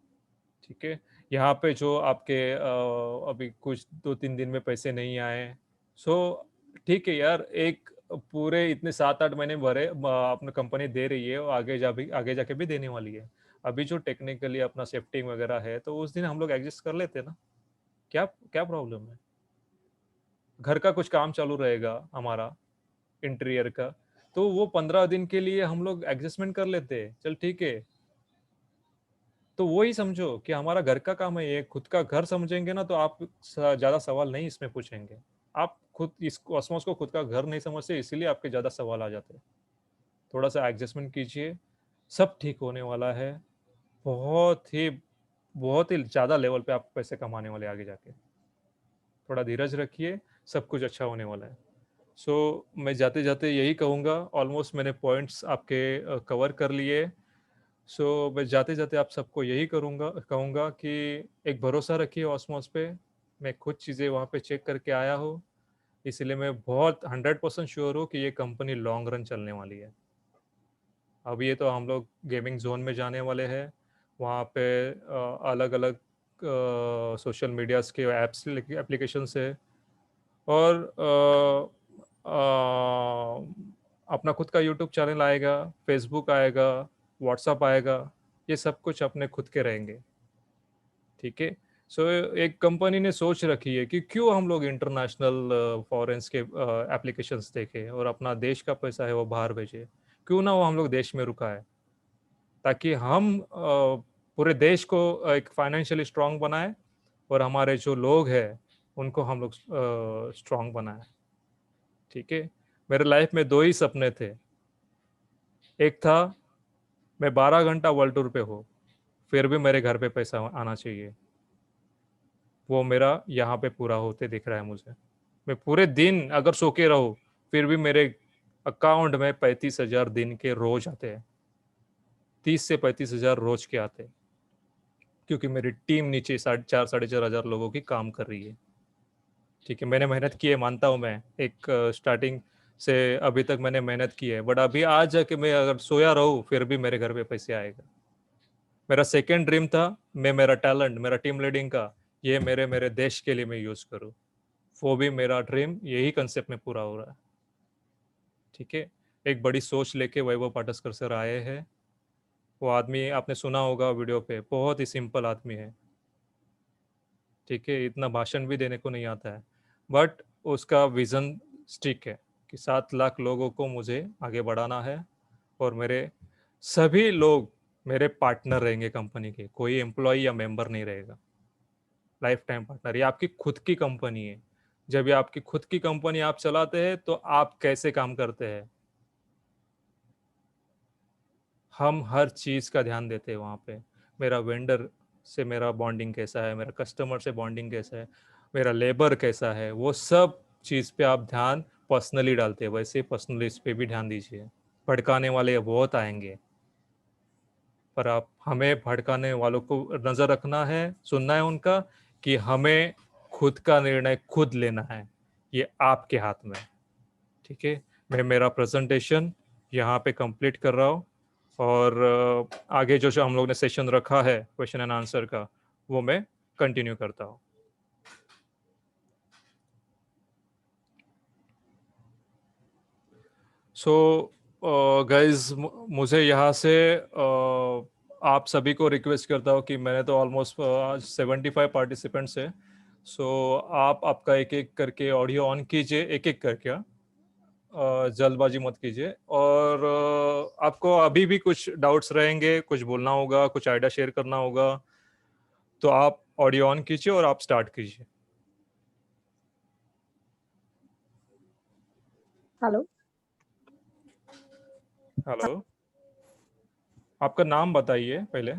[SPEAKER 1] ठीक है। यहाँ पे जो आपके अभी कुछ 2-3 दिन में पैसे नहीं आए, सो ठीक है यार, एक पूरे इतने 7-8 महीने भरे अपनी कंपनी दे रही है, और आगे जाके भी देने वाली है। अभी जो टेक्निकली अपना सेफ्टिंग वगैरह है, तो उस दिन हम लोग एडजस्ट कर लेते हैं ना। क्या क्या प्रॉब्लम है? घर का कुछ काम चालू रहेगा हमारा, इंटीरियर का, तो वो 15 दिन के लिए हम लोग एडजस्टमेंट कर लेते हैं, चल ठीक है। तो वो ही समझो कि हमारा घर का काम है, ये खुद का घर समझेंगे ना, तो आप ज्यादा सवाल नहीं इसमें पूछेंगे। आप खुद इस कॉस्मोस को खुद का घर नहीं समझते, इसीलिए आपके ज्यादा सवाल आ जाते हैं। थोड़ा सा एडजस्टमेंट कीजिए, सब ठीक होने वाला है। बहुत ही ज्यादा लेवल पे आप पैसे कमाने वाले आगे जाके। थोड़ा धीरज रखिए, सब कुछ अच्छा होने वाला है। मैं जाते जाते यही कहूँगा, ऑलमोस्ट मैंने पॉइंट्स आपके कवर कर लिए। मैं जाते जाते आप सबको यही कहूँगा कि एक भरोसा रखिए ऑस्मोस पे। मैं खुद चीज़ें वहाँ पे चेक करके आया हूँ, इसलिए मैं बहुत 100% श्योर हूँ कि ये कंपनी लॉन्ग रन चलने वाली है। अब ये तो हम लोग गेमिंग जोन में जाने वाले हैं, वहाँ पे अलग अलग सोशल मीडियाज़ के ऐप्स एप्लीकेशन है, और अपना खुद का यूट्यूब चैनल आएगा, फेसबुक आएगा, व्हाट्सअप आएगा। ये सब कुछ अपने खुद के रहेंगे। ठीक है। एक कंपनी ने सोच रखी है कि क्यों हम लोग इंटरनेशनल फॉरेन्स के एप्लीकेशंस देखें और अपना देश का पैसा है वो बाहर भेजे। क्यों ना वो हम लोग देश में रुका है, ताकि हम पूरे देश को एक फाइनेंशियली स्ट्रांग बनाए, और हमारे जो लोग हैं उनको हम लोग स्ट्रांग बनाए। ठीक है। मेरे लाइफ में दो ही सपने थे। एक था मैं 12 घंटा वर्ल्ड टूर पे हो, फिर भी मेरे घर पे पैसा आना चाहिए। वो मेरा यहाँ पे पूरा होते दिख रहा है मुझे। मैं पूरे दिन अगर सो के रहूँ, फिर भी मेरे अकाउंट में 35,000 दिन के रोज आते हैं। 30 से 35 हजार रोज के आते हैं, क्योंकि मेरी टीम नीचे 4,500 लोगों की काम कर रही है। ठीक है। मैंने मेहनत की है, मानता हूँ मैं, एक स्टार्टिंग से अभी तक मैंने मेहनत की है, बट अभी आज जाके मैं अगर सोया रहूँ, फिर भी मेरे घर पे पैसे आएगा। मेरा सेकंड ड्रीम था मैं मेरा टैलेंट, मेरा टीम लीडिंग का, ये मेरे मेरे देश के लिए मैं यूज करूँ। वो भी मेरा ड्रीम यही कंसेप्ट में पूरा हो रहा है। ठीक है, एक बड़ी सोच लेके वैभव पाटस्कर सर आए हैं। वो आदमी आपने सुना होगा वीडियो पे, बहुत ही सिंपल आदमी है। ठीक है, इतना भाषण भी देने को नहीं आता है, बट उसका विजन स्टिक है कि 7 लाख लोगों को मुझे आगे बढ़ाना है। और मेरे सभी लोग मेरे पार्टनर रहेंगे कंपनी के, कोई एम्प्लॉय या मेंबर नहीं रहेगा। लाइफ टाइम पार्टनर, ये आपकी खुद की कंपनी है। जब ये आपकी खुद की कंपनी आप चलाते हैं तो आप कैसे काम करते हैं, हम हर चीज का ध्यान देते हैं वहाँ पे। मेरा वेंडर से मेरा बॉन्डिंग कैसा है, मेरा कस्टमर से बॉन्डिंग कैसा है, मेरा लेबर कैसा है, वो सब चीज पे आप ध्यान पर्सनली डालते हैं। वैसे पर्सनली इस पे भी ध्यान दीजिए। भड़काने वाले बहुत आएंगे, पर आप हमें भड़काने वालों को नजर रखना है, सुनना है उनका, कि हमें खुद का निर्णय खुद लेना है, ये आपके हाथ में है। ठीक है, मैं मेरा प्रेजेंटेशन यहाँ पे कंप्लीट कर रहा हूँ। और आगे जो हम लोग ने सेशन रखा है क्वेश्चन एंड आंसर का, वो मैं कंटिन्यू करता हूँ। सो गाइज, मुझे यहाँ से आप सभी को रिक्वेस्ट करता हूँ कि मैंने तो ऑलमोस्ट आज 75 पार्टिसिपेंट्स है। सो आप आपका एक एक करके ऑडियो ऑन कीजिए, एक एक करके, जल्दबाजी मत कीजिए। और आपको अभी भी कुछ डाउट्स रहेंगे, कुछ बोलना होगा, कुछ आइडिया शेयर करना होगा, तो आप ऑडियो ऑन कीजिए और आप स्टार्ट कीजिए।
[SPEAKER 3] हेलो।
[SPEAKER 1] हेलो, आपका नाम बताइए पहले।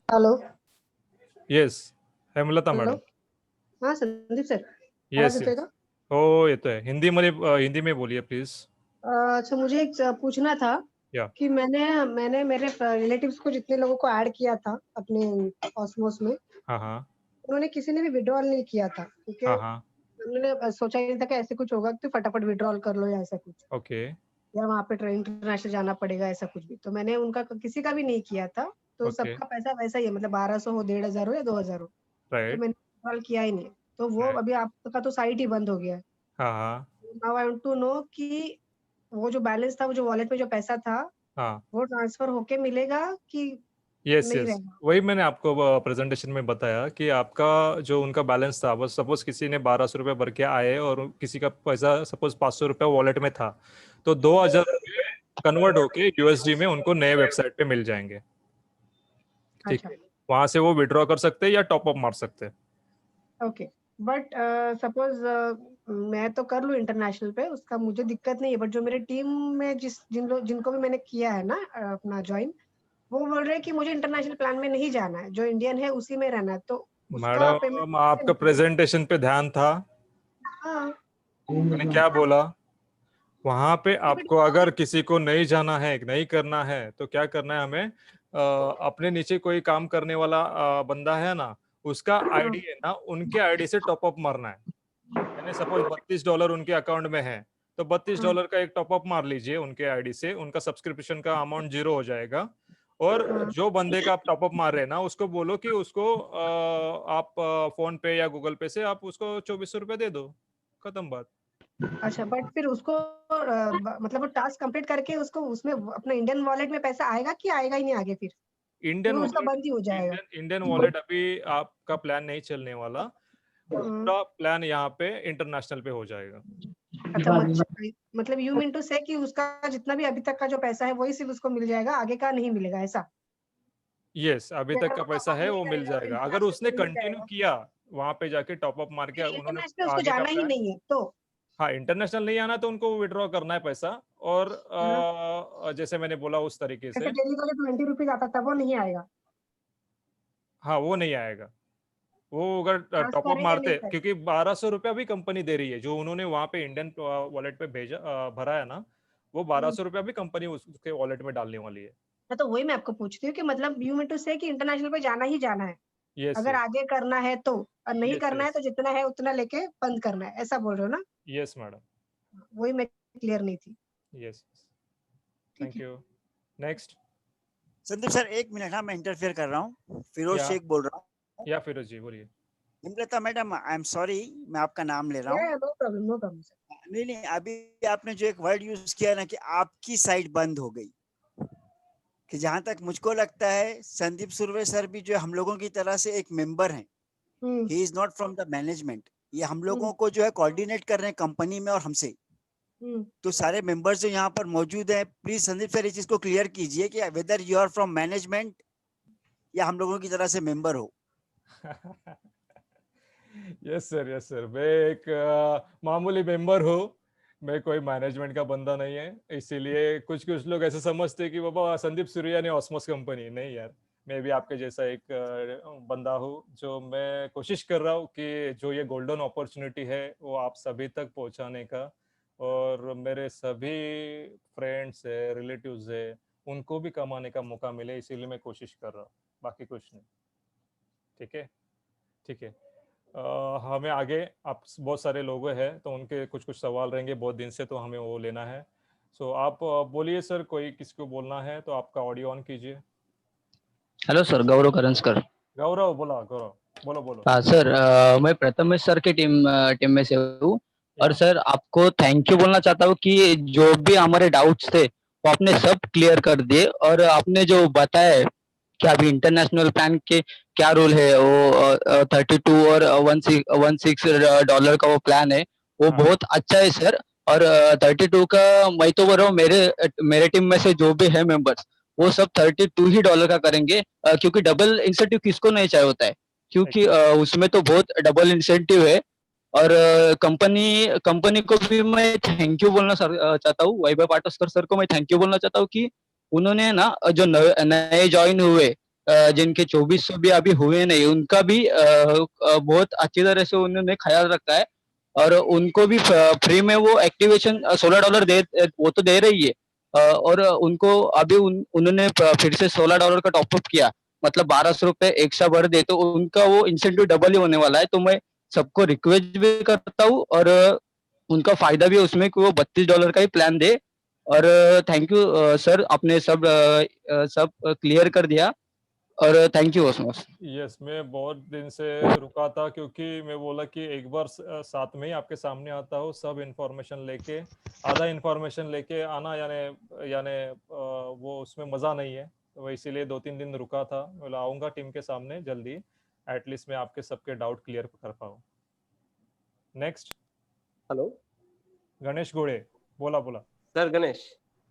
[SPEAKER 3] Hello.
[SPEAKER 1] Yes, Hemlata
[SPEAKER 3] hello.
[SPEAKER 1] Madam.
[SPEAKER 3] हाँ संदीप सर, आवाज
[SPEAKER 1] यस
[SPEAKER 3] येतोय
[SPEAKER 1] यस,
[SPEAKER 3] का?
[SPEAKER 1] हो येतो है। हिंदी में बोलिए प्लीज।
[SPEAKER 3] अच्छा, मुझे एक पूछना था
[SPEAKER 1] या
[SPEAKER 3] कि मैंने मैंने मेरे रिलेटिव्स को जितने लोगों को ऐड किया था अपने ऑस्मोस में,
[SPEAKER 1] हाँ हाँ
[SPEAKER 3] उन्होंने किसी ने भी विड्रॉल नहीं किया था, क्योंकि
[SPEAKER 1] हाँ हाँ,
[SPEAKER 3] उन्होंने सोचा ही नहीं था कि ऐसे कुछ होगा कि फटाफट विड्रॉल कर लो या ऐसा कुछ,
[SPEAKER 1] ओके
[SPEAKER 3] या वहाँ पे इंटरनेशनल जाना पड़ेगा ऐसा कुछ भी। तो मैंने उनका किसी का भी नहीं किया था, तो
[SPEAKER 1] ओके,
[SPEAKER 3] सबका पैसा वैसा ही है, मतलब 1200 हो, 1500 हो या 2000 हो, तो
[SPEAKER 1] राइट,
[SPEAKER 3] मैंने विड्रॉल किया ही नहीं। तो वो
[SPEAKER 1] राइट,
[SPEAKER 3] अभी आपका तो साइट ही बंद हो गया है।
[SPEAKER 1] हाँ हाँ
[SPEAKER 3] now I want to know कि वो जो बैलेंस था, वो जो वॉलेट में जो पैसा था,
[SPEAKER 1] हाँ,
[SPEAKER 3] वो ट्रांसफर होके मिलेगा कि
[SPEAKER 1] यस
[SPEAKER 3] नहीं
[SPEAKER 1] यस,
[SPEAKER 3] रहेगा?
[SPEAKER 1] वही मैंने आपको प्रेजेंटेशन में बताया कि आपका जो उनका बैलेंस था, वो सपोज किसी ने 1200 रुपये भर के आए और किसी का पैसा सपोज 500 रुपये वॉलेट में था, तो 2000 रुपये कन्वर्ट होके यूएसडी में उनको नए वेबसाइट पे मिल जाएंगे। ठीक
[SPEAKER 3] अच्छा,
[SPEAKER 1] है, वहां से वो विड्रॉ कर सकते हैं या टॉप अप मार सकते हैं।
[SPEAKER 3] ओके। बट सपोज मैं तो कर लूँ इंटरनेशनल पे, उसका मुझे दिक्कत नहीं है, बट जो मेरे टीम में जिनको भी मैंने किया है ना अपना ज्वाइन, वो बोल रहे हैं कि मुझे इंटरनेशनल प्लान में नहीं जाना है, जो इंडियन है उसी में रहना है, तो उसका पेमेंट
[SPEAKER 1] मैडम,
[SPEAKER 3] कैसे
[SPEAKER 1] आपका
[SPEAKER 3] निकलेगा?
[SPEAKER 1] प्रेजेंटेशन पे ध्यान था,
[SPEAKER 3] हाँ।
[SPEAKER 1] मैंने क्या बोला वहां पे।
[SPEAKER 3] बट
[SPEAKER 1] आपको अगर किसी को नहीं जाना है, नहीं करना है, तो क्या करना है हमें, अपने नीचे कोई काम करने वाला बंदा है ना, उसका आईडी है ना, उनके आईडी से टॉप अप मारना है। यानी सपोज $32 उनके अकाउंट में है, तो $32 का एक टॉप अप मार लीजिए उनके आईडी से, उनका सब्सक्रिप्शन का अमाउंट 0 हो जाएगा। और जो बंदे का आप टॉप अप मार रहे हैं ना, उसको बोलो कि उसको आप फोन पे या गूगल पे से आप उसको 2400 रुपये दे दो, खत्म बात।
[SPEAKER 3] अच्छा, बट फिर उसको मतलब वो टास्क कंप्लीट करके उसको उसमें अपना इंडियन वॉलेट में पैसा आएगा कि आएगा ही नहीं आगे फिर?
[SPEAKER 1] इंडियन
[SPEAKER 3] वो उसका
[SPEAKER 1] वॉलेट,
[SPEAKER 3] बंद ही हो जाएगा?
[SPEAKER 1] इंडियन वॉलेट अभी आपका प्लान नहीं चलने वाला।
[SPEAKER 3] हम्म।
[SPEAKER 1] पूरा प्लान यहाँ पे इंटरनेशनल पे हो जाएगा।
[SPEAKER 3] अच्छा, मतलब यू मीन टू से कि उसका जितना भी अभी तक का जो पैसा है वही सिर्फ उसको मिल जाएगा, आगे का नहीं मिलेगा ऐसा?
[SPEAKER 1] यस, अभी
[SPEAKER 3] या
[SPEAKER 1] तक
[SPEAKER 3] अगर
[SPEAKER 1] का
[SPEAKER 3] वो
[SPEAKER 1] पैसा
[SPEAKER 3] टॉप अप
[SPEAKER 1] है
[SPEAKER 3] नहीं
[SPEAKER 1] वो मिल
[SPEAKER 3] करेगा तो
[SPEAKER 1] जाएगा, अगर
[SPEAKER 3] इंटरनेशनल
[SPEAKER 1] उसने
[SPEAKER 3] में मिल
[SPEAKER 1] कंटिन्यू
[SPEAKER 3] जाएगा?
[SPEAKER 1] किया वहां पे जाके टॉप अप मार के,
[SPEAKER 3] नहीं,
[SPEAKER 1] उन्होंने
[SPEAKER 3] इंटरनेशनल उसको
[SPEAKER 1] आगे का
[SPEAKER 3] जाना ही
[SPEAKER 1] प्लान।
[SPEAKER 3] नहीं है तो?
[SPEAKER 1] हाँ, इंटरनेशनल नहीं आना तो उनको विड्रॉ करना है पैसा। और
[SPEAKER 3] हाँ।
[SPEAKER 1] जैसे मैंने बोला उस तरीके
[SPEAKER 3] जैसे
[SPEAKER 1] से।
[SPEAKER 3] डेली का जो 20 रुपीज आता था वो नहीं आएगा?
[SPEAKER 1] हाँ, वो नहीं आएगा। वो अगर
[SPEAKER 3] चार्ज
[SPEAKER 1] टॉप अप
[SPEAKER 3] करें या
[SPEAKER 1] मारते,
[SPEAKER 3] नहीं करें?
[SPEAKER 1] क्योंकि 1200 रुपया भी कंपनी दे रही है, जो उन्होंने वहां पे इंडियन वॉलेट पे भेजा, भरा है ना, वो 1200 रुपया भी कंपनी उसके वॉलेट में डालने वाली है।
[SPEAKER 3] हाँ, तो वही मैं आपको पूछती हूँ कि मतलब यू मीन टू से कि इंटरनेशनल पे जाना ही जाना है,
[SPEAKER 1] यस
[SPEAKER 3] अगर
[SPEAKER 1] यस
[SPEAKER 3] आगे करना है तो, और नहीं
[SPEAKER 1] यस
[SPEAKER 3] करना है
[SPEAKER 1] यस
[SPEAKER 3] तो जितना है उतना लेके बंद करना है, ऐसा बोल रहे हो ना?
[SPEAKER 1] यस मैडम,
[SPEAKER 3] वही मैं क्लियर नहीं थी।
[SPEAKER 1] यस,
[SPEAKER 3] ठीक
[SPEAKER 1] थैंक
[SPEAKER 3] है।
[SPEAKER 1] You. Next.
[SPEAKER 4] Sandeep sir 1 minute, हाँ मैं इंटरफेयर कर रहा हूँ, फिरोज
[SPEAKER 1] या
[SPEAKER 4] शेख बोल रहा हूँ।
[SPEAKER 1] या फिरोज जी बोलिए।
[SPEAKER 4] Hemlata madam, I am sorry, मैं आपका नाम ले रहा हूँ।
[SPEAKER 3] No problem, no problem sir.
[SPEAKER 4] नहीं नहीं, अभी आपने जो एक वर्ड यूज किया ना कि आपकी साइट बंद हो गई, कि जहां तक मुझको लगता है संदीप सुरवे सर भी जो हम लोगों की तरह से एक मेंबर हैं, he is not from the management. ये हम लोगों को जो है कोऑर्डिनेट कर रहे हैं कंपनी में और हमसे। तो सारे मेंबर्स जो यहाँ पर मौजूद हैं, प्लीज संदीप सर इस चीज को क्लियर कीजिए कि whether you are from management या हम लोगों की तरह से मेंबर हो।
[SPEAKER 1] यस सर, मैं एक मामूली मेंबर हूँ। मैं कोई मैनेजमेंट का बंदा नहीं है, इसीलिए कुछ कुछ लोग ऐसे समझते हैं कि बाबा संदीप सूर्या ने ऑस्मोस कंपनी। नहीं यार, मैं भी आपके जैसा एक बंदा हूँ, जो मैं कोशिश कर रहा हूँ कि जो ये गोल्डन अपॉर्चुनिटी है वो आप सभी तक पहुँचाने का, और मेरे सभी फ्रेंड्स है, रिलेटिव्स है, उनको भी कमाने का मौका मिले, इसीलिए मैं कोशिश कर रहा हूँ, बाकी कुछ नहीं। ठीक है, ठीक है। हमें आगे आप बहुत सारे लोग हैं तो उनके कुछ कुछ सवाल रहेंगे बहुत दिन से, तो हमें वो लेना है। सो आप बोलिए सर, कोई किसको बोलना है तो आपका ऑडियो ऑन कीजिए।
[SPEAKER 5] हेलो सर, गौरव करंजकर।
[SPEAKER 1] गौरव, बोला गौरव, बोलो बोलो।
[SPEAKER 5] हाँ सर, मैं प्रथमेश सर की टीम में से हूँ। और
[SPEAKER 1] या
[SPEAKER 5] सर आपको थैंक यू बोलना चाहता हूँ कि जो भी हमारे डाउट्स थे वो आपने सब क्लियर कर दिए, और आपने जो बताया है कि अभी इंटरनेशनल प्लान के क्या रूल है, वो 32 और 16 डॉलर का वो प्लान है, वो
[SPEAKER 1] हाँ
[SPEAKER 5] बहुत अच्छा है सर। और 32 का मैं तो बोल रहा हूँ, मेरे टीम में से जो भी है मेंबर्स, वो सब 32 ही डॉलर का करेंगे, क्योंकि डबल इंसेंटिव किसको नहीं चाहिए होता है, क्योंकि
[SPEAKER 1] exactly.
[SPEAKER 5] उसमें तो बहुत डबल इंसेंटिव है। और कंपनी को भी मैं थैंक यू बोलना चाहता हूँ, वैभव पाटस्कर सर को मैं थैंक यू बोलना चाहता हूँ कि उन्होंने ना जो नए ज्वाइन हुए, जिनके 2400 भी अभी हुए नहीं, उनका भी बहुत अच्छी तरह से उन्होंने ख्याल रखा है। और उनको भी फ्री में वो एक्टिवेशन $16 दे, वो तो दे रही है। और उनको अभी उन्होंने फिर से $16 का टॉपअप किया, मतलब 1200 रुपए एक्स्ट्रा भर दे, तो उनका वो इंसेंटिव डबल ही होने वाला है। तो मैं सबको रिक्वेस्ट भी करता हूँ, और उनका फायदा भी है उसमें कि वो $32 का ही प्लान दे। और थैंक यू सर, आपने सब क्लियर कर दिया, और थैंक यू ओसमोस।
[SPEAKER 1] यस, मैं बहुत दिन से रुका था क्योंकि मैं बोला कि एक बार साथ में ही आपके सामने आता हूँ, सब इंफॉर्मेशन लेके, आधा इंफॉर्मेशन लेके आना, यानी यानी वो उसमें मज़ा नहीं है, तो इसीलिए 2-3 दिन रुका था। बोला आऊँगा टीम के सामने जल्दी, एटलीस्ट मैं आपके सबके डाउट क्लियर कर पाऊँ। नेक्स्ट,
[SPEAKER 6] हेलो
[SPEAKER 1] गणेश गोड़े, बोला बोला
[SPEAKER 6] सर, गणेश।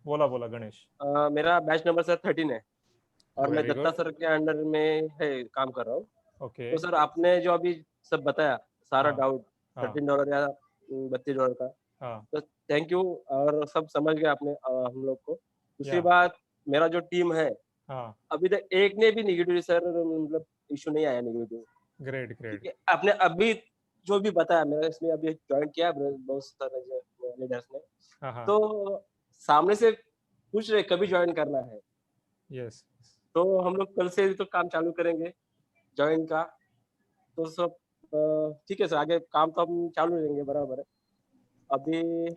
[SPEAKER 1] बोला बोला गणेश।
[SPEAKER 6] मेरा बैच नंबर सर 13 है, और मैं
[SPEAKER 1] वेरी
[SPEAKER 6] दत्ता
[SPEAKER 1] गुड।
[SPEAKER 6] सर के अंडर में है काम कर रहा हूँ।
[SPEAKER 1] ओके।
[SPEAKER 6] तो सर आपने जो अभी सब बताया, सारा
[SPEAKER 1] हाँ
[SPEAKER 6] डाउट
[SPEAKER 1] हाँ
[SPEAKER 6] $13 या $32 का,
[SPEAKER 1] हाँ
[SPEAKER 6] तो थैंक यू। और सब समझ गए आपने हम लोग को। दूसरी
[SPEAKER 1] या
[SPEAKER 6] बात, मेरा जो टीम है,
[SPEAKER 1] हाँ,
[SPEAKER 6] अभी तक एक ने भी निगेटिव सर मतलब इशू नहीं आया निगेटिव,
[SPEAKER 1] ग्रेट ग्रेट।
[SPEAKER 6] क्योंकि आपने अभी जो भी बताया, मेरा इसमें अभी ज्वाइन किया बहुत सारे लीडर्स ने,
[SPEAKER 1] हाँ हाँ,
[SPEAKER 6] तो सामने से पूछ रहे कभी ज्वाइन करना है।
[SPEAKER 1] यस
[SPEAKER 6] तो हम लोग कल से तो काम चालू करेंगे ज्वाइन का। तो सब ठीक है सर, आगे काम तो हम चालू रहेंगे, बराबर है। अभी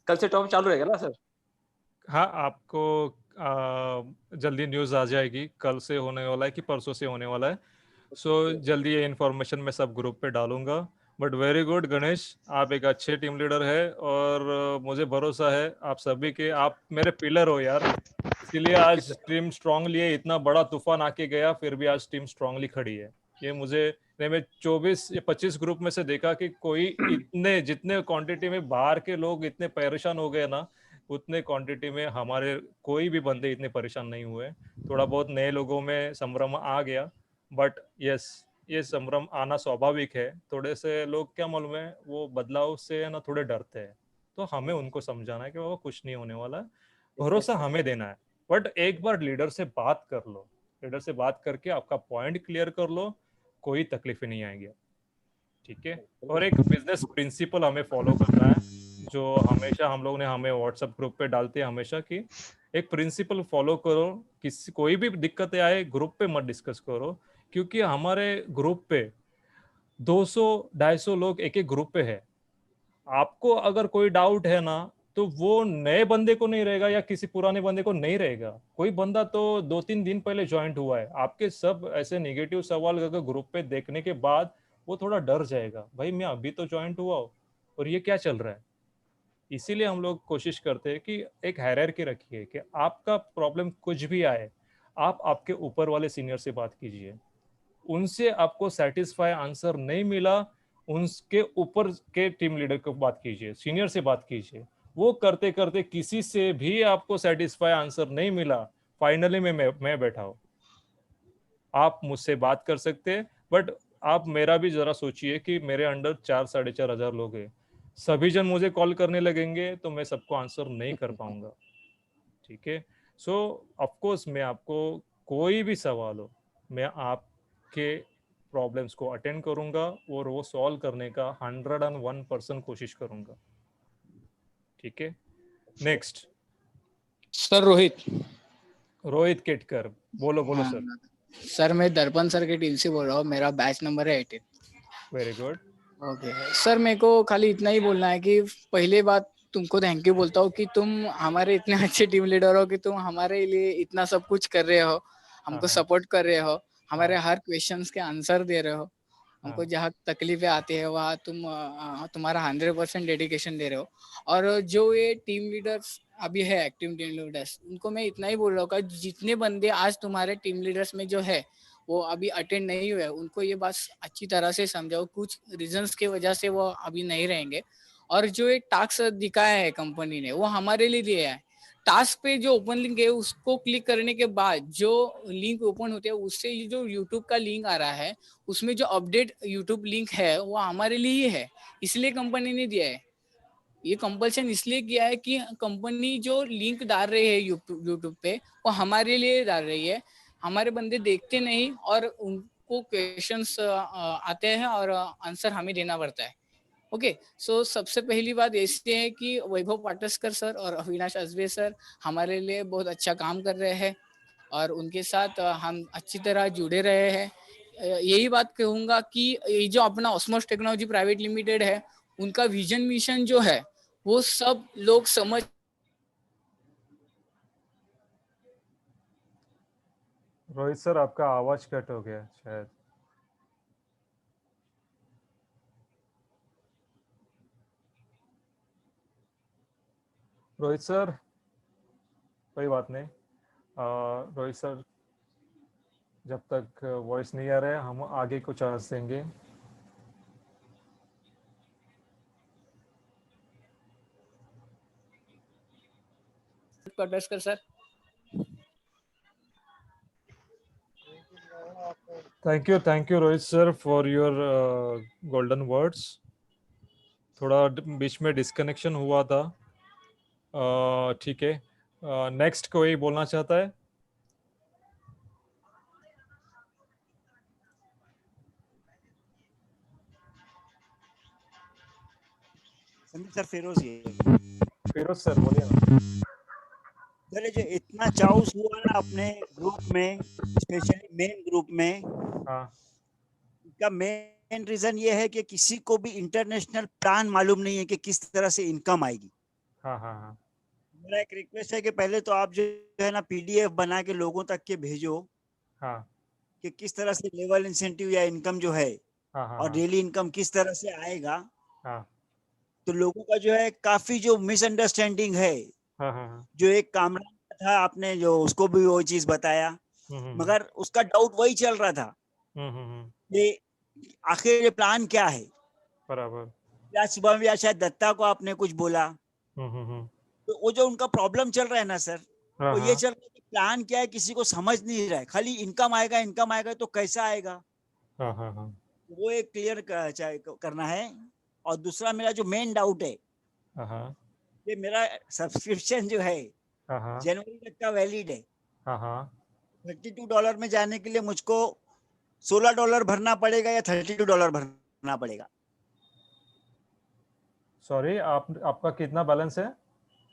[SPEAKER 6] कल से टॉप चालू रहेगा ना सर?
[SPEAKER 1] हाँ, आपको जल्दी न्यूज़ आ जाएगी, कल से होने वाला है कि परसों से होने वाला है। सो जल्दी ये इन्फॉर्मेशन मैं सब ग्रुप पे डालूंगा। बट वेरी गुड गणेश, आप एक अच्छे टीम लीडर है, और मुझे भरोसा है आप सभी के, आप मेरे पिलर हो यार, इसीलिए आज टीम स्ट्रांगली है। इतना बड़ा तूफान आके गया फिर भी आज टीम स्ट्रांगली खड़ी है। ये मुझे नहीं, मैं 24 या 25 ग्रुप में से देखा कि कोई इतने, जितने क्वांटिटी में बाहर के लोग इतने परेशान हो गए ना, उतने क्वांटिटी में हमारे कोई भी बंदे इतने परेशान नहीं हुए। थोड़ा बहुत नए लोगों में संभ्रम आ गया, बट यस, ये संभ्रम आना स्वाभाविक है। थोड़े से लोग, क्या मालूम है, वो बदलाव से ना थोड़े डरते हैं, तो हमें उनको समझाना है कि बाबा कुछ नहीं होने वाला है, भरोसा हमें देना है। बट एक बार लीडर से बात कर लो, लीडर से बात करके आपका पॉइंट क्लियर कर लो, कोई तकलीफ नहीं आएगी। ठीक है। और एक बिजनेस प्रिंसिपल हमें फॉलो करना है, जो हमेशा हम लोग ने हमें व्हाट्सएप ग्रुप पे डालते हैं हमेशा, कि एक प्रिंसिपल फॉलो करो, किसी कोई भी दिक्कतें आए ग्रुप पे मत डिस्कस करो, क्योंकि हमारे ग्रुप पे 200-250 लोग एक एक ग्रुप पे है। आपको अगर कोई डाउट है ना, तो वो नए बंदे को नहीं रहेगा या किसी पुराने बंदे को नहीं रहेगा। कोई बंदा तो 2-3 दिन पहले ज्वाइंट हुआ है, आपके सब ऐसे नेगेटिव सवाल अगर ग्रुप पे देखने के बाद वो थोड़ा डर जाएगा, भाई मैं अभी तो ज्वाइंट हुआ हूँ और ये क्या चल रहा है। इसीलिए हम लोग कोशिश करते हैं कि एक हायरार्की रखिए कि आपका प्रॉब्लम कुछ भी आए, आप आपके ऊपर वाले सीनियर से बात कीजिए, उनसे आपको सेटिस्फाई आंसर नहीं मिला, उनके ऊपर के टीम लीडर को बात कीजिए, सीनियर से बात कीजिए। वो करते करते किसी से भी आपको सेटिस्फाई आंसर नहीं मिला, फाइनली मैं बैठा हूं, आप मुझसे बात कर सकते हैं। बट आप मेरा भी जरा सोचिए कि मेरे अंडर 4-4.5 हजार लोग हैं, सभी जन मुझे कॉल करने लगेंगे तो मैं सबको आंसर नहीं कर पाऊंगा। ठीक है, सो ऑफ कोर्स मैं आपको कोई भी सवाल हो, मैं आपके प्रॉब्लम्स को अटेंड करूंगा और वो सॉल्व करने का 101% कोशिश करूंगा। ठीक है, नेक्स्ट
[SPEAKER 7] सर रोहित।
[SPEAKER 1] रोहित केटकर, बोलो बोलो
[SPEAKER 7] हाँ,
[SPEAKER 1] सर।
[SPEAKER 7] सर मैं दर्पण सर की टीम से बोल रहा हूँ, मेरा बैच नंबर है 18।
[SPEAKER 1] Very good.
[SPEAKER 7] ओके सर, मेरे को खाली इतना ही बोलना है कि पहले बात तुमको थैंक यू बोलता हूँ कि तुम हमारे इतने अच्छे टीम लीडर हो कि तुम हमारे लिए इतना सब कुछ कर रहे हो, हमको
[SPEAKER 1] हाँ।
[SPEAKER 7] सपोर्ट कर रहे हो, हमारे हर क्वेश्चंस के आंसर दे रहे हो, हमको जहाँ तकलीफें आती है वहाँ तुम्हारा 100% डेडिकेशन दे रहे हो। और जो ये टीम लीडर्स अभी है, एक्टिव टीम लीडर्स, उनको मैं इतना ही बोल रहा हूँ कि जितने बंदे आज तुम्हारे टीम लीडर्स में जो है वो अभी अटेंड नहीं हुए, उनको ये बात अच्छी तरह से समझाओ, कुछ रीजंस की वजह से वो अभी नहीं रहेंगे। और जो एक टास्क दिखाया है कंपनी ने, वो हमारे लिए दिया है। टास्क पे जो ओपन लिंक है उसको क्लिक करने के बाद जो लिंक ओपन होते हैं, उससे ये जो यूट्यूब का लिंक आ रहा है, उसमें जो अपडेट यूट्यूब लिंक है वो हमारे लिए ही है, इसलिए कंपनी ने दिया है। ये कंपल्सन इसलिए किया है कि कंपनी जो लिंक डाल रही है यूट्यूब पे, वो हमारे लिए डाल रही है। हमारे बंदे देखते नहीं और उनको क्वेश्चंस आते हैं और आंसर हमें देना पड़ता है। ओके, सो सबसे पहली बात ऐसी है कि वैभव पाटस्कर सर और अविनाश अजबे सर हमारे लिए बहुत अच्छा काम कर रहे हैं और उनके साथ हम अच्छी तरह जुड़े रहे हैं। यही बात कहूँगा कि ये जो अपना ऑस्मोस टेक्नोलॉजी प्राइवेट लिमिटेड है, उनका विजन मिशन जो है वो सब लोग समझ।
[SPEAKER 1] रोहित सर आपका आवाज कट हो गया शायद। रोहित सर, कोई बात नहीं। रोहित सर जब तक वॉइस नहीं आ रहा है हम आगे को चांस देंगे।
[SPEAKER 7] Pataskar sir,
[SPEAKER 1] thank you Rohit sir for your golden words. थोड़ा बीच में डिस्कनेक्शन हुआ था। ठीक है, नेक्स्ट कोई बोलना चाहता है?
[SPEAKER 4] संदीप सर, फिरोज ये
[SPEAKER 1] फिरोज सर बोलिए ना।
[SPEAKER 4] चले, जो इतना चाउस हुआ ना अपने ग्रुप में, स्पेशली मेन ग्रुप में,
[SPEAKER 1] हाँ
[SPEAKER 4] इसका मेन रीजन ये है कि किसी को भी इंटरनेशनल प्लान मालूम नहीं है कि किस तरह से इनकम आएगी।
[SPEAKER 1] हाँ हाँ हाँ
[SPEAKER 4] मेरा एक रिक्वेस्ट है कि पहले तो आप जो है ना पीडीएफ बना के लोगों तक के भेजो
[SPEAKER 1] हाँ
[SPEAKER 4] कि किस तरह से लेवल इंसेंटिव या इनकम जो है
[SPEAKER 1] हाँ हाँ
[SPEAKER 4] और डेली इनकम किस तरह से आएगा।
[SPEAKER 1] हाँ
[SPEAKER 4] तो लोगों का जो है काफी जो मिसअंडरस्टैंडिंग है,
[SPEAKER 1] हाँ हाँ
[SPEAKER 4] जो एक कामरान था आपने जो उसको भी वो चीज बताया, मगर उसका डाउट वही चल रहा था कि आखिर ये प्लान क्या है।
[SPEAKER 1] बराबर।
[SPEAKER 4] या सुबह में या शायद दत्ता को आपने कुछ बोला, तो वो जो उनका प्रॉब्लम चल रहा है ना सर,
[SPEAKER 1] हाँ
[SPEAKER 4] वो ये
[SPEAKER 1] हाँ
[SPEAKER 4] चल रहा है कि प्लान क्या है किसी को समझ नहीं रहा है, खाली इनकम आएगा तो कैसा आएगा,
[SPEAKER 1] हाँ हाँ हाँ
[SPEAKER 4] वो एक क्लियर करना है। और दूसरा मेरा जो मेन डाउट है,
[SPEAKER 1] हाँ
[SPEAKER 4] ये मेरा सब्सक्रिप्शन जो है
[SPEAKER 1] हाँ
[SPEAKER 4] जनवरी तक का वैलिड है।
[SPEAKER 1] हाँ
[SPEAKER 4] $32 में जाने के लिए मुझको $16 भरना पड़ेगा या $32 भरना पड़ेगा?
[SPEAKER 1] सॉरी, आपका कितना बैलेंस है?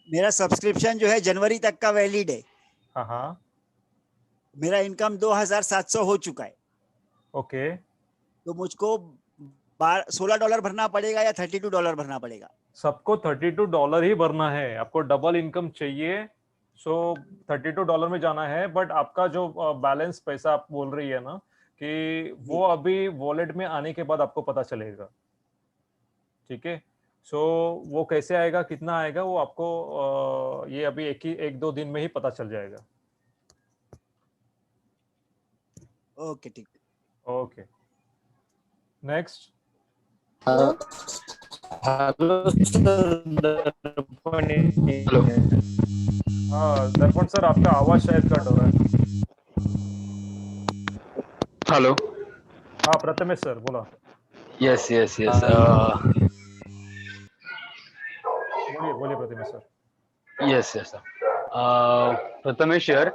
[SPEAKER 4] मेरा सब्सक्रिप्शन जो है जनवरी तक का वैलिड है।
[SPEAKER 1] हाँ हाँ
[SPEAKER 4] मेरा इनकम 2700 हो चुका है।
[SPEAKER 1] ओके।
[SPEAKER 4] तो मुझको $16 भरना पड़ेगा या $32 भरना पड़ेगा?
[SPEAKER 1] सबको $32 ही भरना है। आपको डबल इनकम चाहिए, सो $32 में जाना है। बट आपका जो बैलेंस पैसा आप बोल रही है ना, कि वो अभी वॉलेट में आने के बाद आपको पता चलेगा, ठीक है। सो वो कैसे आएगा, कितना आएगा, वो आपको ये अभी एक दो दिन में ही पता चल जाएगा।
[SPEAKER 4] ओके, ठीक।
[SPEAKER 1] Okay, next.
[SPEAKER 2] हेलो
[SPEAKER 1] हाँ दर्पण सर, आपका आवाज शायद कट हो रहा है।
[SPEAKER 5] हेलो।
[SPEAKER 1] हाँ प्रथमेश सर बोला।
[SPEAKER 5] यस यस यस
[SPEAKER 1] बोलिए बोलिए Prathamesh sir.
[SPEAKER 5] Yes yes sir. Prathamesh sir,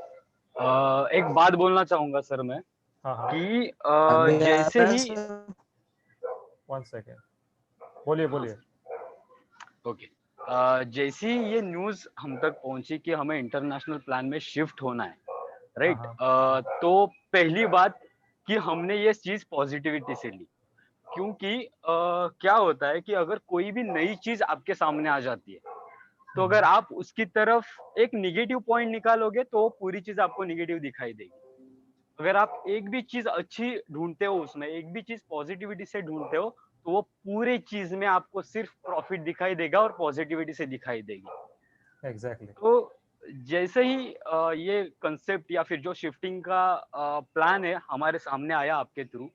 [SPEAKER 5] एक बात बोलना चाहूंगा सर मैं,
[SPEAKER 1] हाँ हाँ
[SPEAKER 5] कि
[SPEAKER 2] अभी आ
[SPEAKER 5] जैसे
[SPEAKER 2] रहा है
[SPEAKER 5] ही
[SPEAKER 2] सर?
[SPEAKER 1] 1 सेकेंड, बोलिए बोलिए।
[SPEAKER 5] ओके, जैसे ही ये न्यूज हम तक पहुंची कि हमें इंटरनेशनल प्लान में शिफ्ट होना है, राइट,
[SPEAKER 1] हाँ
[SPEAKER 5] तो पहली बात कि हमने ये चीज पॉजिटिविटी से ली, क्योंकि क्या होता है कि अगर कोई भी नई चीज आपके सामने आ जाती है, तो अगर आप उसकी तरफ एक निगेटिव पॉइंट निकालोगे तो वो पूरी चीज आपको निगेटिव दिखाई देगी। अगर आप एक भी चीज अच्छी ढूंढते हो, उसमें एक भी चीज पॉजिटिविटी से ढूंढते हो, तो वो पूरे चीज में आपको सिर्फ प्रॉफिट दिखाई देगा और पॉजिटिविटी से दिखाई देगी।
[SPEAKER 1] एग्जैक्टली।
[SPEAKER 5] तो जैसे ही ये कंसेप्ट या फिर जो शिफ्टिंग का प्लान है हमारे सामने आया आपके थ्रू,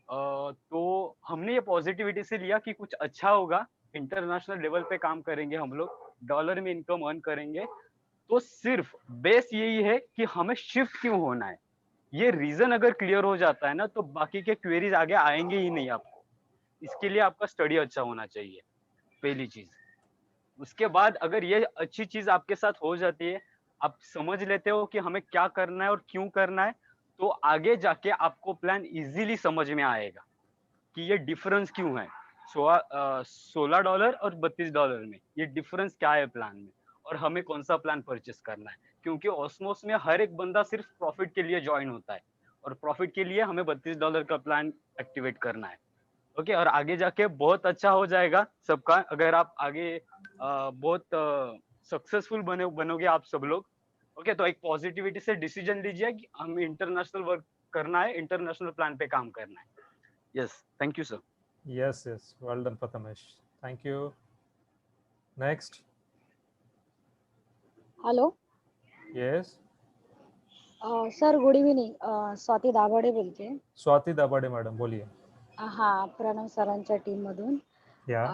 [SPEAKER 5] तो हमने ये पॉजिटिविटी से लिया कि कुछ अच्छा होगा, इंटरनेशनल लेवल पे काम करेंगे हम लोग, डॉलर में इनकम अर्न करेंगे। तो सिर्फ बेस यही है कि हमें शिफ्ट क्यों होना है। ये रीजन अगर क्लियर हो जाता है ना, तो बाकी के क्वेरीज आगे आएंगे ही नहीं आपको। इसके लिए आपका स्टडी अच्छा होना चाहिए, पहली चीज। उसके बाद अगर ये अच्छी चीज आपके साथ हो जाती है, आप समझ लेते हो कि हमें क्या करना है और क्यों करना है, तो आगे जाके आपको प्लान इजीली समझ में आएगा कि ये डिफरेंस क्यों है $16 और $32 में, ये डिफरेंस क्या है प्लान में, और हमें कौन सा प्लान परचेस करना है। क्योंकि ऑस्मोस में हर एक बंदा सिर्फ प्रॉफिट के लिए ज्वाइन होता है, और प्रॉफिट के लिए हमें $32 का प्लान एक्टिवेट करना है। ओके, और आगे जाके बहुत अच्छा हो जाएगा सबका, अगर आप आगे बहुत सक्सेसफुल बनोगे आप सब लोग। ओके, तो एक पॉजिटिविटी से डिसीजन लीजिए कि हमें इंटरनेशनल वर्क करना है, इंटरनेशनल प्लान पे काम करना है। Yes, thank you sir.
[SPEAKER 1] Yes yes, well done Prathamesh, thank you. Next.
[SPEAKER 8] Hello
[SPEAKER 1] yes.
[SPEAKER 8] Sir, good evening. Swati Dabhade बोलते.
[SPEAKER 1] स्वाती दाभाडे मॅडम बोलिए।
[SPEAKER 8] हा, प्रणव सरांच्या टीम मधून.
[SPEAKER 1] या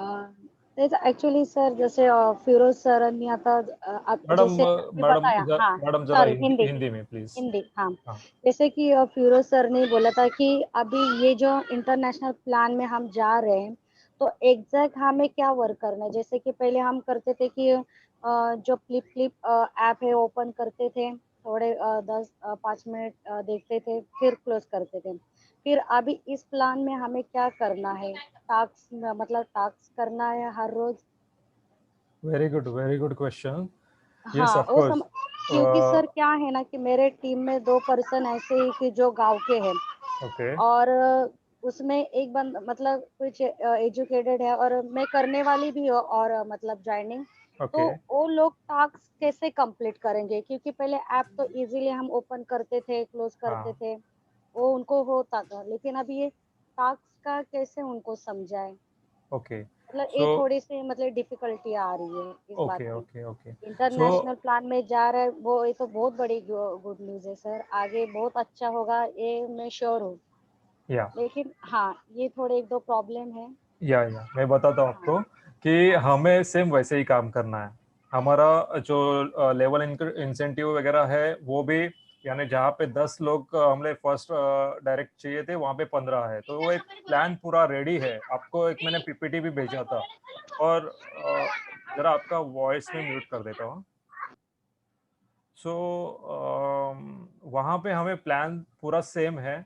[SPEAKER 8] तेच ऍक्च्युली सर, जसे फिरोज सरांनी आता
[SPEAKER 1] मैडम
[SPEAKER 8] जैसे अभी
[SPEAKER 1] मैडम
[SPEAKER 8] बताया. हाँ,
[SPEAKER 1] मैडम जरा
[SPEAKER 8] सॉरी, हिंदी
[SPEAKER 1] हिंदी में प्लीज।
[SPEAKER 8] हिंदी. हाँ,
[SPEAKER 1] हाँ
[SPEAKER 8] जैसे कि फिरोज सर ने बोला था कि अभी ये जो इंटरनेशनल प्लान में हम जा रहे हैं, तो एग्जैक्ट हमें क्या वर्क करना है. जैसे कि पहले हम करते थे कि जो फ्लिप ऐप है ओपन करते थे, थोड़े 5 मिनट देखते थे, फिर क्लोज करते थे. फिर अभी इस प्लान में हमें क्या करना है, मतलब टास्क करना है हर रोज.
[SPEAKER 1] Very good question. यस
[SPEAKER 8] हाँ,
[SPEAKER 1] ऑफ
[SPEAKER 8] वो
[SPEAKER 1] कोर्स।
[SPEAKER 8] क्योंकि सर क्या है ना कि मेरे टीम में 2 पर्सन ऐसे ही कि जो गांव के हैं,
[SPEAKER 1] ओके
[SPEAKER 8] और उसमें एक बंद मतलब कुछ एजुकेटेड है, और मैं करने वाली भी हूँ, और मतलब ज्वाइनिंग. तो
[SPEAKER 1] ओके
[SPEAKER 8] वो लोग टास्क कैसे कंप्लीट करेंगे, क्योंकि पहले ऐप तो इजीली हम ओपन करते थे, क्लोज करते
[SPEAKER 1] हाँ
[SPEAKER 8] थे, वो उनको होता था. लेकिन अभी ये टास्क का कैसे उनको समझाए,
[SPEAKER 1] ओके
[SPEAKER 8] मतलब ये
[SPEAKER 1] सो
[SPEAKER 8] थोड़ी सी मतलब डिफिकल्टी आ रही है इस बात
[SPEAKER 1] ओके
[SPEAKER 8] में.
[SPEAKER 1] Okay okay so
[SPEAKER 8] international plan में जा रहा है, वो ये तो बहुत बड़ी गुड न्यूज है सर. आगे बहुत अच्छा होगा, ये मैं श्योर हूँ.
[SPEAKER 1] या
[SPEAKER 8] लेकिन हाँ, ये थोड़े 1-2 प्रॉब्लम है.
[SPEAKER 1] या मैं बताता हूँ
[SPEAKER 8] हाँ,
[SPEAKER 1] आपको कि
[SPEAKER 8] हाँ,
[SPEAKER 1] हमें सेम वैसे ही काम करना है। हमारा जो लेवल इंसेंटिव वगैरह है वो भी, यानी जहाँ पे 10 लोग हमने फर्स्ट डायरेक्ट चाहिए थे, वहाँ पे 15 है। तो वो एक प्लान पूरा रेडी है। आपको एक मैंने पीपीटी भी भेजा था। और जरा आपका वॉइस में म्यूट कर देता हूँ। सो वहाँ पे हमें प्लान पूरा सेम है।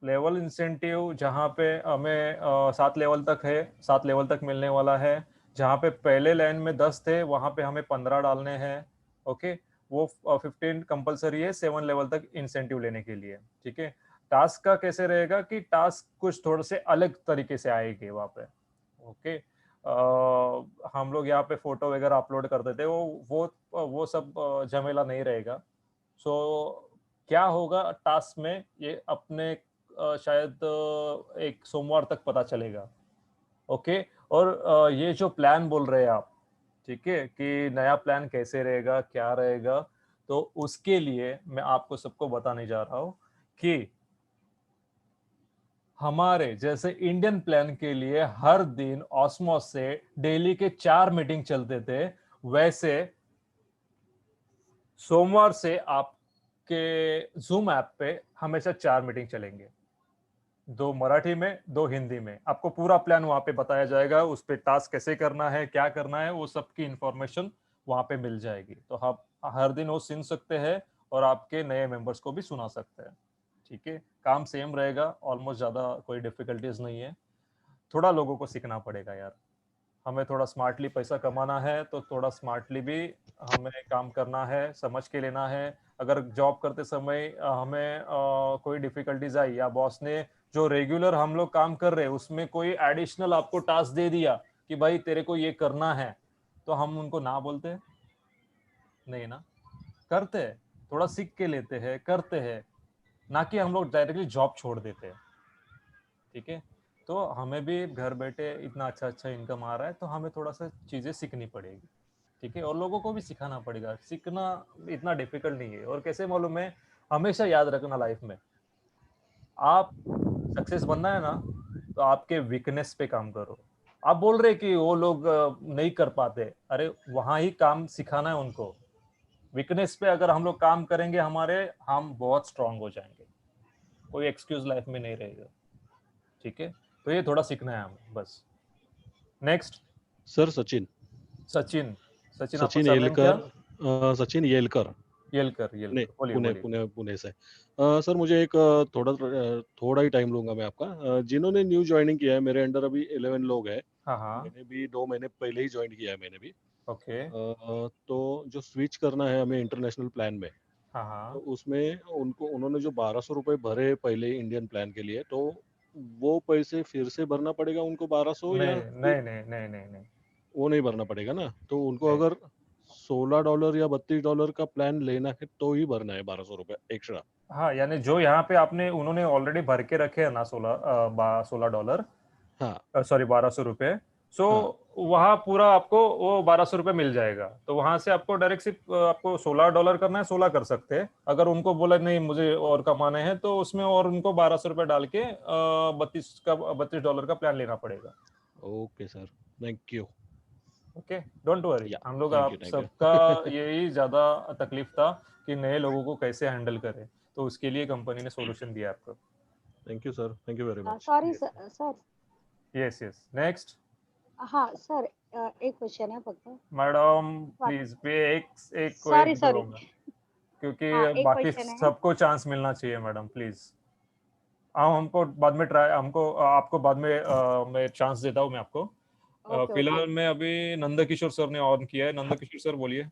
[SPEAKER 1] लेवल इंसेंटिव जहाँ पे हमें 7 लेवल तक है, 7 लेवल तक मिलने वाला है। जहाँ पे पहले लाइन में 10 थे, वहाँ पे हमें 15 डालने हैं। ओके, वो 15 कंपलसरी है 7 लेवल तक इंसेंटिव लेने के लिए, ठीक है। टास्क का कैसे रहेगा कि टास्क कुछ थोड़े से अलग तरीके से आएंगे वहाँ पे। ओके, हम लोग यहाँ पे फोटो वगैरह अपलोड करते थे, वो सब झमेला नहीं रहेगा। सो क्या होगा टास्क में, ये अपने शायद एक सोमवार तक पता चलेगा। ओके, और ये जो प्लान बोल रहे हैं आप, ठीक है, कि नया प्लान कैसे रहेगा, क्या रहेगा, तो उसके लिए मैं आपको सबको बताने जा रहा हूँ कि हमारे जैसे इंडियन प्लान के लिए हर दिन ऑस्मोस से डेली के 4 मीटिंग चलते थे, वैसे सोमवार से आपके जूम ऐप पे हमेशा 4 मीटिंग चलेंगे, 2 मराठी में, 2 हिंदी में। आपको पूरा प्लान वहां पे बताया जाएगा, उस पे टास्क कैसे करना है, क्या करना है, वो सब की इंफॉर्मेशन वहां पे मिल जाएगी। तो आप हर दिन वो सुन सकते हैं और आपके नए मेंबर्स को भी सुना सकते हैं। ठीक है, काम सेम रहेगा, ऑलमोस्ट ज्यादा कोई डिफिकल्टीज नहीं है। थोड़ा लोगों को सीखना पड़ेगा यार, हमें थोड़ा स्मार्टली पैसा कमाना है, तो थोड़ा स्मार्टली भी हमें काम करना है, समझ के लेना है। अगर जॉब करते समय हमें कोई डिफिकल्टीज आई, या बॉस ने जो रेगुलर हम लोग काम कर रहे हैं उसमें कोई एडिशनल आपको टास्क दे दिया कि भाई तेरे को ये करना है, तो हम उनको ना बोलते हैं? नहीं ना, करते हैं, थोड़ा सीख के लेते हैं, करते हैं, ना कि हम लोग डायरेक्टली जॉब छोड़ देते हैं। ठीक है, तो हमें भी घर बैठे इतना अच्छा अच्छा इनकम आ रहा है, तो हमें थोड़ा सा चीजें सीखनी पड़ेगी। ठीक है, और लोगों को भी सिखाना पड़ेगा। सीखना इतना डिफिकल्ट नहीं है। और कैसे मालूम है, हमेशा याद रखना लाइफ में, आप सक्सेस बनना है ना, तो आपके वीकनेस पे काम करो। आप बोल रहे कि वो लोग नहीं कर पाते, अरे वहां ही काम सिखाना है उनको। वीकनेस पे अगर हम लोग काम करेंगे हमारे, हम बहुत स्ट्रांग हो जाएंगे, कोई एक्सक्यूज लाइफ में नहीं रहेगा। ठीक है, तो ये थोड़ा सीखना है हमें बस। नेक्स्ट
[SPEAKER 9] सर सचिन
[SPEAKER 1] सचिन सचिन आपका
[SPEAKER 9] सचिन
[SPEAKER 1] सरनेम क्या?
[SPEAKER 9] येलकर सचिन येलकर
[SPEAKER 1] येलकर
[SPEAKER 9] पुणे
[SPEAKER 1] येलकर, बोलिए
[SPEAKER 9] पुणे
[SPEAKER 1] बोलिए।
[SPEAKER 9] पुणे पुणे से सर मुझे एक थोड़ा ही टाइम लूंगा मैं आपका। जिन्होंने न्यू ज्वाइनिंग किया है मेरे अंडर अभी 11 लोग हैं।
[SPEAKER 1] हाँ हाँ,
[SPEAKER 9] मैंने भी 2 महीने पहले ही ज्वाइन किया है मैंने भी।
[SPEAKER 1] ओके,
[SPEAKER 9] तो जो स्विच करना है हमें इंटरनेशनल प्लान में,
[SPEAKER 1] हाँ
[SPEAKER 9] तो
[SPEAKER 1] हाँ।
[SPEAKER 9] उसमें उन्होंने जो 1200 रुपये भरे पहले इंडियन प्लान के लिए, तो वो पैसे फिर से भरना पड़ेगा उनको 1200,
[SPEAKER 1] नहीं
[SPEAKER 9] या
[SPEAKER 1] नहीं नहीं नहीं नहीं नहीं
[SPEAKER 9] वो नहीं भरना पड़ेगा ना? तो उनको
[SPEAKER 1] नहीं।
[SPEAKER 9] अगर $16 या $32 का प्लान लेना है तो ही भरना है 1200 रुपये एक्स्ट्रा।
[SPEAKER 1] हाँ, यानी जो यहाँ पे आपने उन्होंने ऑलरेडी भर के रखे हैं ना, $16,
[SPEAKER 9] हाँ
[SPEAKER 1] सॉरी $1200, सो
[SPEAKER 9] हाँ
[SPEAKER 1] वहाँ पूरा आपको वो $1200 मिल जाएगा। तो वहां से आपको डायरेक्ट सिर्फ आपको $16 करना है, 16 कर सकते हैं। अगर उनको बोला नहीं मुझे और कमाने हैं, तो उसमें और उनको $1200 डाल के 32 का प्लान लेना पड़ेगा।
[SPEAKER 9] Okay sir, thank you.
[SPEAKER 1] Okay, don't worry,
[SPEAKER 9] या
[SPEAKER 1] हम लोग आप
[SPEAKER 9] थैंक यू
[SPEAKER 1] सबका यही ज्यादा तकलीफ था कि नए लोगों को कैसे हैंडल करें, तो उसके लिए कंपनी ने सॉल्यूशन दिया आपको।
[SPEAKER 9] Thank you sir, thank you very much.
[SPEAKER 8] Sorry
[SPEAKER 1] yes
[SPEAKER 8] sir.
[SPEAKER 1] Yes yes, next
[SPEAKER 8] हाँ सर, एक क्वेश्चन है फक्त।
[SPEAKER 1] मैडम, प्लीज पे एक एक को
[SPEAKER 8] सॉरी
[SPEAKER 1] एक
[SPEAKER 8] सॉरी।
[SPEAKER 1] दूंगा, क्योंकि
[SPEAKER 8] हाँ, एक
[SPEAKER 1] बाकी
[SPEAKER 8] क्वेश्चन है।
[SPEAKER 1] सबको चांस मिलना चाहिए मैडम, प्लीज। हाँ, हमको बाद में ट्राई, हमको आपको बाद में मैं चांस देता हूँ मैं आपको।
[SPEAKER 8] Okay okay.
[SPEAKER 1] फिलहाल में अभी नंदकिशोर सर ने ऑन किया है। नंदकिशोर सर बोलिए।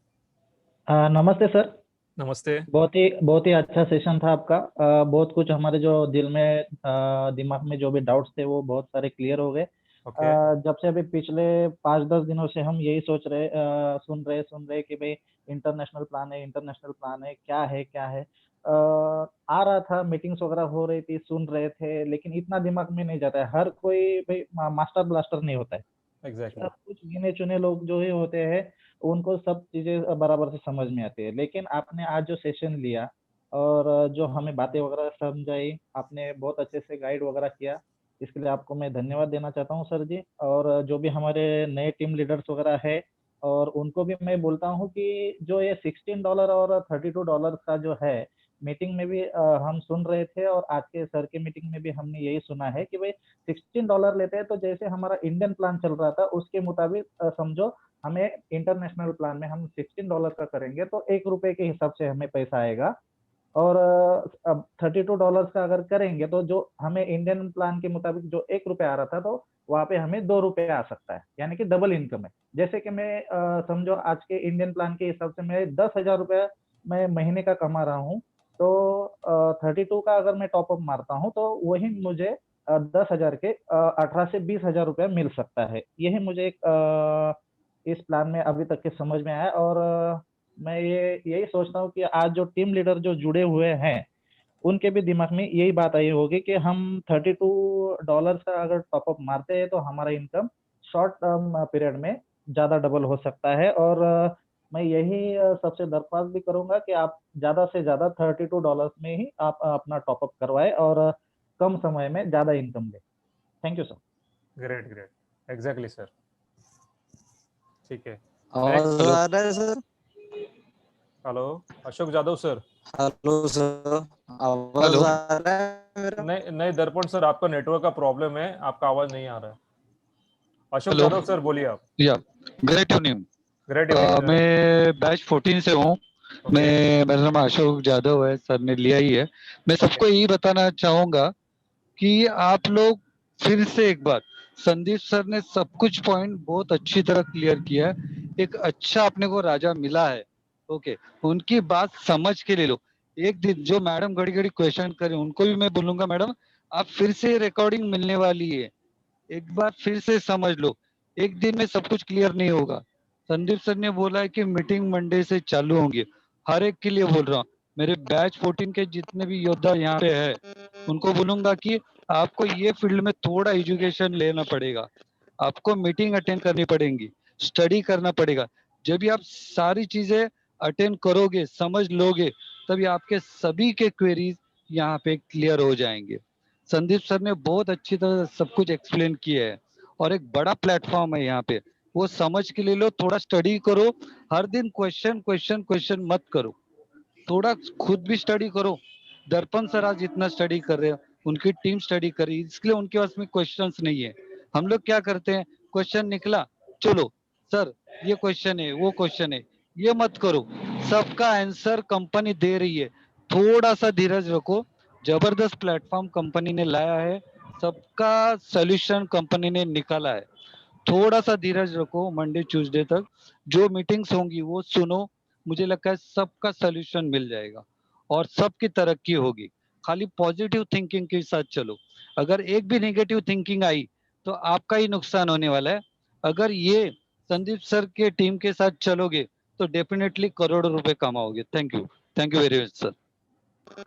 [SPEAKER 10] नमस्ते सर।
[SPEAKER 1] नमस्ते।
[SPEAKER 10] बहुत ही अच्छा सेशन था आपका। बहुत कुछ हमारे जो दिल में दिमाग में जो भी डाउट्स थे वो बहुत सारे क्लियर हो गए।
[SPEAKER 1] ओके,
[SPEAKER 10] जब से अभी पिछले 5-10 दिनों से हम यही सोच रहे सुन रहे कि भाई इंटरनेशनल प्लान है, क्या है। आ रहा था, मीटिंग्स वगैरह हो रही थी, सुन रहे थे, लेकिन इतना दिमाग में नहीं जाता है। हर कोई भाई मास्टर ब्लास्टर नहीं होता है।
[SPEAKER 1] एग्जैक्टली।
[SPEAKER 10] कुछ गिने चुने लोग जो ही होते हैं उनको सब चीजें बराबर से समझ में आती है। लेकिन आपने आज जो सेशन लिया और जो हमें बातें वगैरह समझाई, आपने बहुत अच्छे से गाइड वगैरह किया, इसके लिए आपको मैं धन्यवाद देना चाहता हूँ सर जी। और जो भी हमारे नए टीम लीडर्स वगैरह है, और उनको भी मैं बोलता हूँ कि जो ये $16 और $32 का जो है, मीटिंग में भी हम सुन रहे थे, और आज के सर के मीटिंग में भी हमने यही सुना है कि भाई $16 लेते हैं तो जैसे हमारा इंडियन प्लान चल रहा था उसके मुताबिक समझो, हमें इंटरनेशनल प्लान में हम $16 का करेंगे तो ₹1 के हिसाब से हमें पैसा आएगा। और अब $32 का अगर करेंगे तो जो हमें इंडियन प्लान के मुताबिक जो ₹1 आ रहा था, तो वहाँ पे हमें ₹2 आ सकता है, यानी कि डबल इनकम है। जैसे कि मैं समझो आज के इंडियन प्लान के हिसाब से मैं ₹10,000 मैं महीने का कमा रहा हूँ, तो 32 का अगर मैं टॉपअप मारता हूँ तो वही मुझे 10,000 के 18 से 20,000 रुपया मिल सकता है। यही मुझे इस प्लान में अभी तक के समझ में आया, और मैं यही सोचता हूँ कि आज जो टीम लीडर जो जुड़े हुए हैं उनके भी दिमाग में यही बात आई होगी कि हम $32 का अगर टॉपअप मारते हैं तो हमारा इनकम शॉर्ट टर्म पीरियड में ज्यादा डबल हो सकता है। और मैं यही सबसे दरख्वास्त भी करूंगा कि आप ज्यादा से ज्यादा $32 में ही आप अपना टॉपअप करवाएं और कम समय में ज्यादा इनकम लें। Thank you sir.
[SPEAKER 1] Great great, exactly sir. ठीक है,
[SPEAKER 2] आवाज आ रहा है sir?
[SPEAKER 1] Hello Ashok Jadhav sir.
[SPEAKER 2] Hello sir, आवाज आ रहा है मेरा?
[SPEAKER 1] नहीं नहीं दर्पण सर, आपका नेटवर्क का प्रॉब्लम है, आपका आवाज नहीं आ रहा है। अशोक
[SPEAKER 11] हेलो।
[SPEAKER 1] जादव सर बोलिए आप।
[SPEAKER 11] या ग्रेट इवनिंग।
[SPEAKER 1] Great evening.
[SPEAKER 11] मैं बैच 14 से हूँ। मैं मेरा नाम अशोक जादव है, सर ने लिया ही है। मैं सबको यही बताना चाहूंगा कि आप लोग फिर से एक बार, संदीप सर ने सब कुछ पॉइंट बहुत अच्छी तरह क्लियर किया है। एक अच्छा अपने को राजा मिला है, ओके, उनकी बात समझ के ले लो। एक दिन जो मैडम घड़ी घड़ी क्वेश्चन करें उनको भी मैं बोलूंगा, मैडम आप फिर से रिकॉर्डिंग मिलने वाली है, एक बार फिर से समझ लो। एक दिन में सब कुछ क्लियर नहीं होगा। संदीप सर ने बोला है कि मीटिंग मंडे से चालू होंगी, हर एक के लिए बोल रहा हूँ। मेरे बैच 14 के जितने भी योद्धा यहाँ पे है उनको बोलूंगा कि आपको ये फील्ड में थोड़ा एजुकेशन लेना पड़ेगा, आपको मीटिंग अटेंड करनी पड़ेगी, स्टडी करना पड़ेगा। जब भी आप सारी चीजें अटेंड करोगे, समझ लोगे, तभी आपके सभी के क्वेरीज यहाँ पे क्लियर हो जाएंगे। संदीप सर ने बहुत अच्छी तरह सब कुछ एक्सप्लेन किया है और एक बड़ा प्लेटफॉर्म है यहाँ पे, वो समझ के ले लो, थोड़ा स्टडी करो। हर दिन क्वेश्चन क्वेश्चन क्वेश्चन मत करो, थोड़ा खुद भी स्टडी करो। दर्पण सर आज इतना स्टडी कर रहे हैं, उनकी टीम स्टडी कर रही है, इसलिए उनके पास में क्वेश्चंस नहीं है। हम लोग क्या करते हैं, क्वेश्चन निकला, चलो सर ये क्वेश्चन है वो क्वेश्चन है, ये मत करो। सबका आंसर कंपनी दे रही है, थोड़ा सा धीरज रखो। जबरदस्त प्लेटफॉर्म कंपनी ने लाया है, सबका सोल्यूशन कंपनी ने निकाला है। थोड़ा सा धीरज रखो, मंडे ट्यूसडे तक जो मीटिंग्स होंगी वो सुनो, मुझे लगता है सबका सोल्यूशन मिल जाएगा और सबकी तरक्की होगी। खाली पॉजिटिव थिंकिंग के साथ चलो, अगर एक भी नेगेटिव थिंकिंग आई तो आपका ही नुकसान होने वाला है। अगर ये संदीप सर के टीम के साथ चलोगे तो डेफिनेटली करोड़ों रुपए कमाओगे। Thank you very much sir.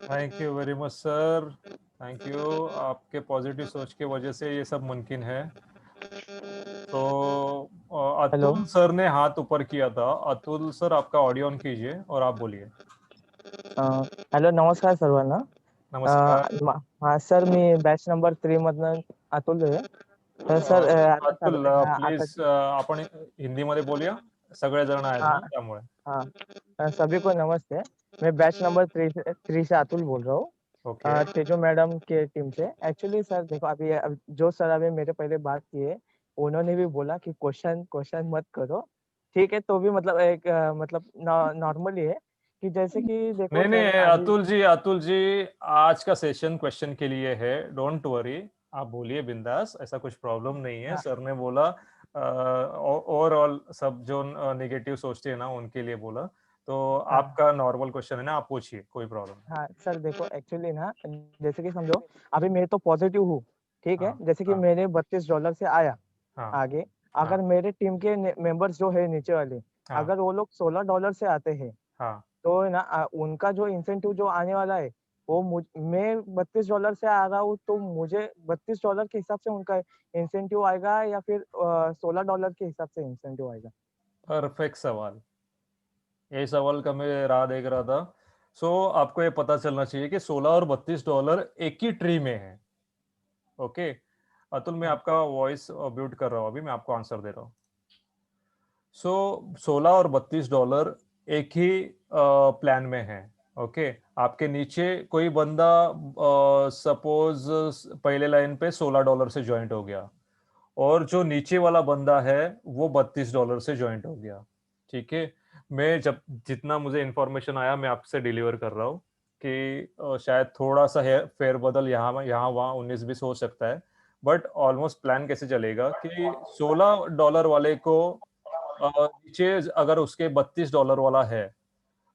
[SPEAKER 1] Thank you very much sir, thank you. आपके पॉजिटिव सोच की वजह से ये सब मुमकिन है। तो अतुल सर ने हाथ ऊपर किया था। अतुल सर आपका ऑडियो ऑन कीजिए और आप बोलिए।
[SPEAKER 12] हॅलो, नमस्कार सर्वांना.
[SPEAKER 1] नमस्कार।
[SPEAKER 12] हा सर, मी बॅच नंबर 3 मधनं अतुल आहे. तर सर
[SPEAKER 1] अतुल प्लीज आपण हिंदीमध्ये बोलूया, सगळे जण आहेत ना त्यामुळे।
[SPEAKER 12] हाँ, सभी को नमस्ते। मैं बैच नंबर 3 से अतुल बोल रहा हूँ, तेजो मैडम के टीम से। एक्चुअली सर देखो, अभी जो सर अभी मेरे पहले बात किए, उन्होंने भी बोला कि क्वेश्चन मत करो, ठीक है। तो भी मतलब एक मतलब नॉर्मली है कि जैसे कि देखो
[SPEAKER 1] नहीं नहीं
[SPEAKER 12] सर,
[SPEAKER 1] अतुल जी आज का सेशन क्वेश्चन के लिए है, डोंट वरी, आप बोलिए बिंदास, ऐसा कुछ प्रॉब्लम नहीं है। सर ने बोला ओवरऑल सब जो नेगेटिव सोचते हैं ना उनके लिए बोला, तो आपका नॉर्मल क्वेश्चन है ना, आप पूछिए, कोई प्रॉब्लम।
[SPEAKER 12] हाँ सर देखो, एक्चुअली ना जैसे कि समझो अभी मैं तो पॉजिटिव हूँ, ठीक है। जैसे कि
[SPEAKER 1] हाँ।
[SPEAKER 12] मैंने $32 से आया
[SPEAKER 1] हाँ।
[SPEAKER 12] आगे, अगर मेरे टीम के मेंबर्स जो है नीचे वाले, अगर वो लोग $16 से आते हैं,
[SPEAKER 1] हाँ।
[SPEAKER 12] तो ना उनका जो इंसेंटिव जो आने वाला है वो मैं $32 से आ रहा हूँ, तो मुझे $32 के हिसाब से उनका इंसेंटिव आएगा या फिर $16 के हिसाब से इंसेंटिव आएगा?
[SPEAKER 1] परफेक्ट सवाल, यही सवाल का मैं राह देख रहा था। आपको ये पता चलना चाहिए कि 16 और $32 एक ही ट्री में है। ओके अतुल, मैं आपका वॉइस म्यूट कर रहा हूँ, अभी मैं आपको आंसर दे रहा हूँ। 16 और $32 एक ही प्लान में है। ओके आपके नीचे कोई बंदा सपोज पहले लाइन पे $16 से ज्वाइंट हो गया, और जो नीचे वाला बंदा है वो $32 से ज्वाइंट हो गया, ठीक है। मैं जब जितना मुझे इंफॉर्मेशन आया मैं आपसे डिलीवर कर रहा हूँ कि शायद थोड़ा सा फेरबदल यहाँ वहाँ 19-20 हो सकता है, बट ऑलमोस्ट प्लान कैसे चलेगा कि $16 वाले को नीचे अगर उसके $32 वाला है,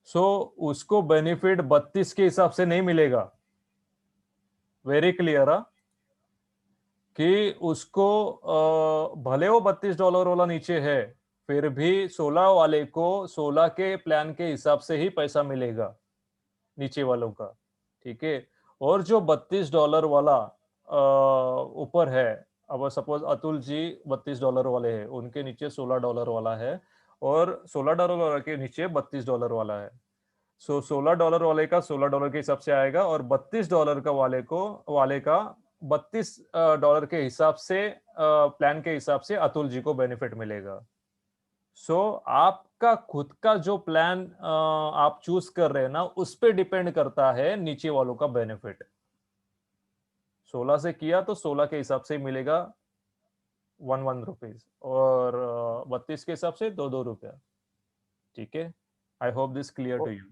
[SPEAKER 1] सो उसको बेनिफिट 32 के हिसाब से नहीं मिलेगा। वेरी क्लियर है कि उसको भले वो $32 वाला नीचे है, फिर भी 16 वाले को 16 के प्लान के हिसाब से ही पैसा मिलेगा नीचे वालों का। ठीक है, और जो $32 वाला ऊपर है, अब सपोज अतुल जी $32 वाले हैं, उनके नीचे $16 वाला है और $16 वाले के नीचे $32 वाला है। सो $16 वाले का $16 के हिसाब से आएगा और $32 का वाले का $32 के हिसाब से प्लान के हिसाब से अतुल जी को बेनिफिट मिलेगा। सो आपका खुद का जो प्लान आप चूज कर रहे हैं ना, उस पे डिपेंड करता है नीचे वालों का बेनिफिट। 16 से किया तो 16 के हिसाब से मिलेगा 1 रुपीज और 32 के हिसाब से 2 रुपया। ठीक है, I hope this clear to you.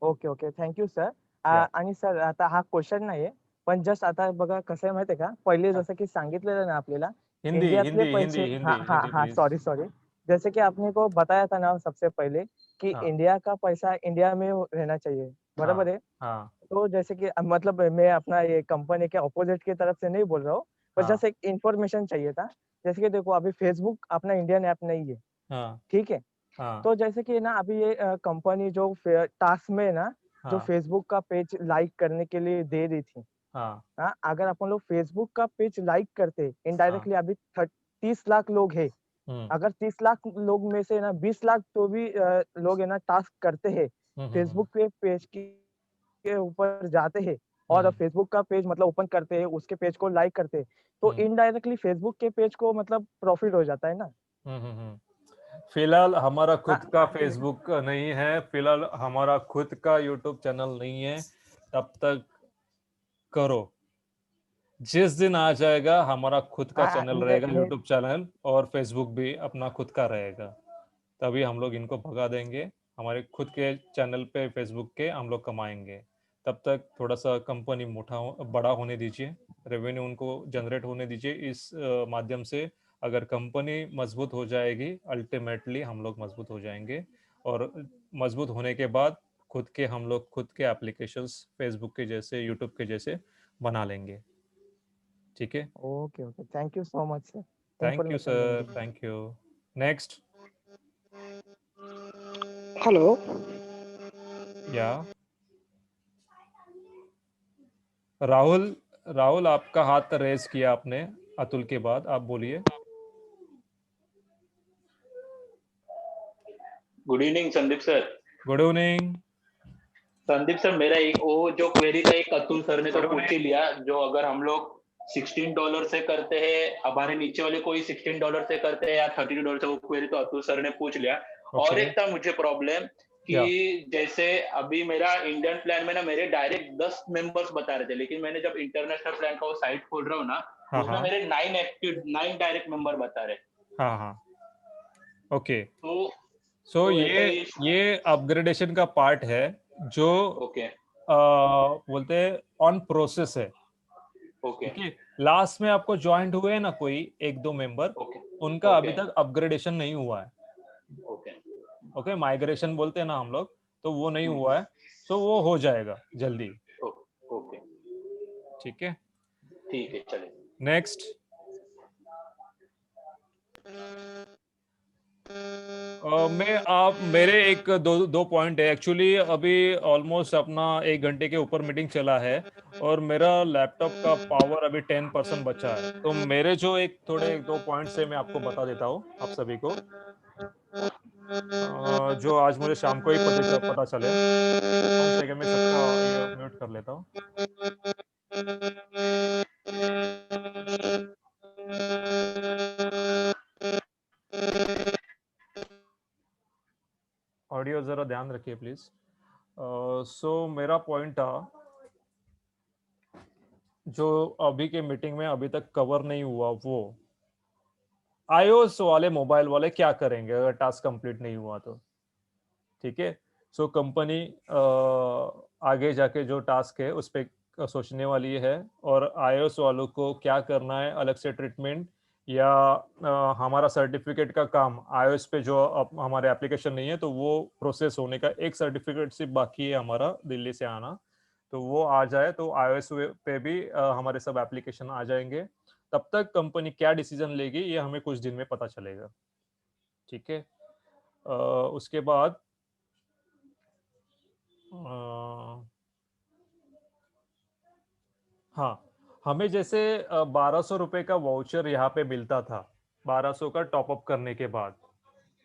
[SPEAKER 12] Okay okay, thank you sir. आणि सर आता हा क्वेश्चन नाहीये, पण जस्ट आता बघा कसं आहे माहितीये का, पहिले जसं की सांगितलेलं ना आपल्याला
[SPEAKER 1] हिंदी
[SPEAKER 12] इंडियातले
[SPEAKER 1] हिंदी
[SPEAKER 12] पैसे,
[SPEAKER 1] हिंदी हिंदी
[SPEAKER 12] हाँ हाँ
[SPEAKER 1] हिंदी
[SPEAKER 12] हाँ
[SPEAKER 1] प्लीज।
[SPEAKER 12] सॉरी सॉरी, जैसे कि आपने को बताया था ना सबसे पहले कि
[SPEAKER 1] हाँ।
[SPEAKER 12] इंडिया का पैसा इंडिया में रहना चाहिए, बराबर है.
[SPEAKER 1] हाँ
[SPEAKER 12] तो जैसे कि मतलब मैं अपना ये कंपनी के अपोजिट की तरफ से नहीं बोल रहा हूँ, पर
[SPEAKER 1] हाँ
[SPEAKER 12] जस्ट एक इंफॉर्मेशन चाहिए था. जैसे कि देखो अभी फेसबुक अपना इंडियन ऐप नहीं है,
[SPEAKER 1] हाँ
[SPEAKER 12] ठीक है.
[SPEAKER 1] हाँ
[SPEAKER 12] तो जैसे कि ना अभी ये कंपनी जो टास्क में ना जो
[SPEAKER 1] हाँ
[SPEAKER 12] फेसबुक का पेज लाइक करने के लिए दे रही थी,
[SPEAKER 1] हाँ
[SPEAKER 12] हाँ, अगर अपन लोग फेसबुक का पेज लाइक करते
[SPEAKER 1] हाँ
[SPEAKER 12] इनडायरेक्टली, अभी 30 लाख लोग हैं, अगर 30 लाख लोग में से ना 20 लाख तो भी लोग है ना टास्क करते हैं, फेसबुक के पेज के ऊपर जाते हैं और फेसबुक का पेज मतलब ओपन करते हैं, उसके पेज को लाइक करते हैं, तो इनडायरेक्टली फेसबुक के पेज को मतलब प्रॉफिट हो जाता है ना.
[SPEAKER 1] फिलहाल हमारा खुद
[SPEAKER 12] हाँ,
[SPEAKER 1] का फेसबुक नहीं है, फिलहाल हमारा खुद का यूट्यूब चैनल नहीं है। तब तक करो, जिस दिन आ जाएगा हमारा खुद का
[SPEAKER 12] हाँ,
[SPEAKER 1] चैनल रहेगा, यूट्यूब चैनल और फेसबुक भी अपना खुद का रहेगा, तभी हम लोग इनको भगा देंगे। हमारे खुद के चैनल पे फेसबुक के हम लोग कमाएंगे। तब तक थोड़ा सा कंपनी बड़ा होने दीजिए, रेवेन्यू उनको जनरेट होने दीजिए। इस माध्यम से अगर कंपनी मजबूत हो जाएगी, अल्टीमेटली हम लोग मजबूत हो जाएंगे और मजबूत होने के बाद हम लोग खुद के एप्लीकेशंस फेसबुक के जैसे, यूट्यूब के जैसे बना लेंगे। ठीक है,
[SPEAKER 12] okay okay, thank you so much sir
[SPEAKER 1] thank you
[SPEAKER 12] information देने के
[SPEAKER 1] सर,
[SPEAKER 12] लिए.
[SPEAKER 1] Thank you. Next,
[SPEAKER 13] hello.
[SPEAKER 1] या राहुल, राहुल आपका हाथ रेज किया आपने अतुल के बाद, आप बोलिए।
[SPEAKER 14] Good evening Sandeep sir.
[SPEAKER 1] Good evening.
[SPEAKER 14] Sandeep sir, मेरा एक वो जो क्वेरी था एक अतुल सर ने तो पूछ ही लिया, जो अगर हम लोग $16 से करते हैं, हमारे नीचे वाले कोई $16 से करते हैं या $32 से, वो क्वेरी तो अतुल सर ने पूछ लिया. और एक था मुझे प्रॉब्लम कि जैसे अभी मेरा इंडियन प्लान में ना मेरे डायरेक्ट 10 मेंबर्स बता रहे थे, लेकिन मैंने जब इंटरनेशनल प्लान का वो साइट खोल रहा हूँ ना, उसमें मेरे 9 डायरेक्ट मेंबर बता रहे.
[SPEAKER 1] हाँ हाँ, ओके।
[SPEAKER 14] तो
[SPEAKER 1] ये अपग्रेडेशन का पार्ट है जो
[SPEAKER 14] ओके
[SPEAKER 1] बोलते हैं ऑन प्रोसेस है।
[SPEAKER 14] ओके,
[SPEAKER 1] लास्ट में आपको ज्वाइंट हुए ना कोई 1-2 मेंबर, उनका अभी तक अपग्रेडेशन नहीं हुआ है। ओके, माइग्रेशन बोलते हैं ना हम लोग, तो वो नहीं हुआ है, तो वो हो जाएगा जल्दी।
[SPEAKER 14] ओके,
[SPEAKER 1] ठीक है,
[SPEAKER 14] ठीक है, चलिए
[SPEAKER 1] नेक्स्ट। मेरे एक दो पॉइंट है एक्चुअली। अभी ऑलमोस्ट अपना 1 घंटे के ऊपर मीटिंग चला है और मेरा लैपटॉप का पावर अभी 10% बचा है, तो मेरे जो थोड़े 2 पॉइंट्स है मैं आपको बता देता हूँ आप सभी को, जो आज मुझे शाम को ही पता चले। एक सेकंड में सबका म्यूट कर लेता हूँ। ऑडियो जरा ध्यान रखिए प्लीज। सो मेरा पॉइंट था जो अभी के मीटिंग में अभी तक कवर नहीं हुआ, वो iOS वाले मोबाइल वाले क्या करेंगे अगर टास्क कंप्लीट नहीं हुआ तो। ठीक है, सो कंपनी आगे जाके जो टास्क है उस पर सोचने वाली है, और iOS वालों को क्या करना है, अलग से ट्रीटमेंट या हमारा सर्टिफिकेट का काम iOS पे जो हमारे एप्लीकेशन नहीं है तो वो प्रोसेस होने का एक सर्टिफिकेट सिर्फ बाकी है हमारा दिल्ली से आना, तो वो आ जाए तो iOS पे भी हमारे सब एप्लीकेशन आ जाएंगे। तब तक कंपनी क्या डिसीजन लेगी ये हमें कुछ दिन में पता चलेगा। ठीक है। उसके बाद हाँ, हमें जैसे 1200 रुपए का वाउचर यहाँ पे मिलता था 1200 का टॉपअप करने के बाद।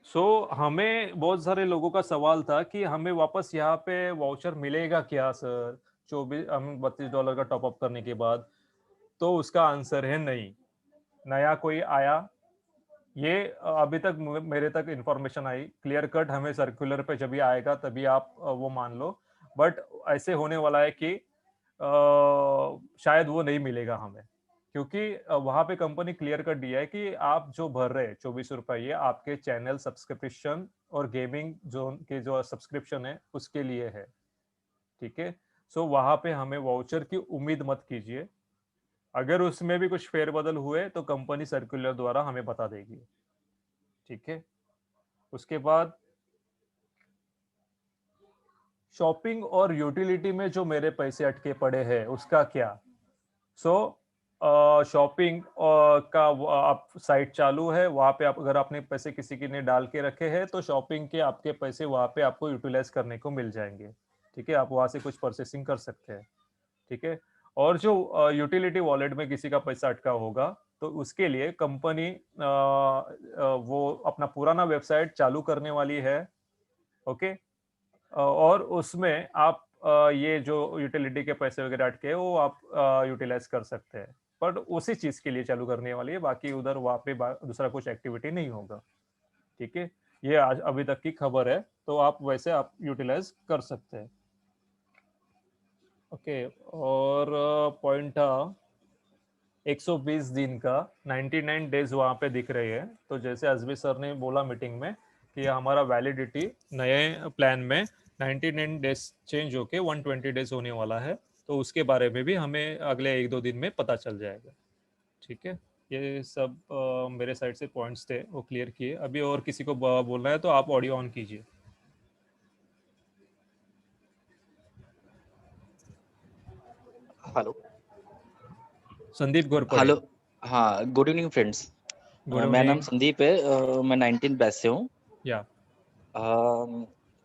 [SPEAKER 1] सो हमें बहुत सारे लोगों का सवाल था कि हमें वापस यहाँ पे वाउचर मिलेगा क्या सर, 32 का टॉपअप करने के बाद। तो उसका आंसर है नहीं। नया कोई आया, ये अभी तक मेरे तक इंफॉर्मेशन आई, क्लियर कट हमें सर्कुलर पे जब भी आएगा तभी आप वो मान लो। बट ऐसे होने वाला है कि शायद वो नहीं मिलेगा हमें, क्योंकि वहां पे कंपनी क्लियर कर दिया है कि आप जो भर रहे हैं 24 रुपए, ये आपके चैनल सब्सक्रिप्शन और गेमिंग जोन के जो सब्सक्रिप्शन है उसके लिए है। ठीक है। सो वहां पे हमें वाउचर की उम्मीद मत कीजिए। अगर उसमें भी कुछ फेरबदल हुए तो कंपनी सर्कुलर द्वारा हमें बता देगी। ठीक है। उसके बाद शॉपिंग और यूटिलिटी में जो मेरे पैसे अटके पड़े हैं उसका क्या। सो शॉपिंग का आप साइट चालू है, वहां पे आप अगर आपने पैसे किसी की ने डाल के रखे हैं तो शॉपिंग के आपके पैसे वहां पे आपको यूटिलाइज करने को मिल जाएंगे। ठीक है, आप वहां से कुछ परचेसिंग कर सकते हैं। ठीक है। और जो यूटिलिटी वॉलेट में किसी का पैसा अटका होगा तो उसके लिए कंपनी वो अपना पुराना वेबसाइट चालू करने वाली है। ओके। और उसमें आप ये जो यूटिलिटी के पैसे वगैरह अटके हैं वो आप यूटिलाइज कर सकते हैं, पर उसी चीज के लिए चालू करने वाली है, बाकी उधर वहाँ पे दूसरा कुछ एक्टिविटी नहीं होगा। ठीक है, ये आज अभी तक की खबर है, तो आप वैसे आप यूटिलाइज कर सकते हैं। ओके। और पॉइंट था 120 दिन का 99 डेज वहाँ पे दिख रही है। तो जैसे अजमी सर ने बोला मीटिंग में कि हमारा वैलिडिटी नए प्लान में 99 डेज चेंज होके 120 डेज होने वाला है, तो उसके बारे में भी हमें अगले 1-2 दिन में पता चल जाएगा। ठीक है, ये सब मेरे साइड से पॉइंट्स थे वो क्लियर किए। अभी और किसी को बोलना है तो आप ऑडियो ऑन कीजिए।
[SPEAKER 13] हेलो
[SPEAKER 1] संदीप घोरपड़े।
[SPEAKER 13] हेलो। हाँ, गुड इवनिंग फ्रेंड्स।
[SPEAKER 1] गुड
[SPEAKER 13] मेरा नाम
[SPEAKER 1] इवनिंग।
[SPEAKER 13] संदीप है। मैं 19 बैच से हूँ।
[SPEAKER 1] या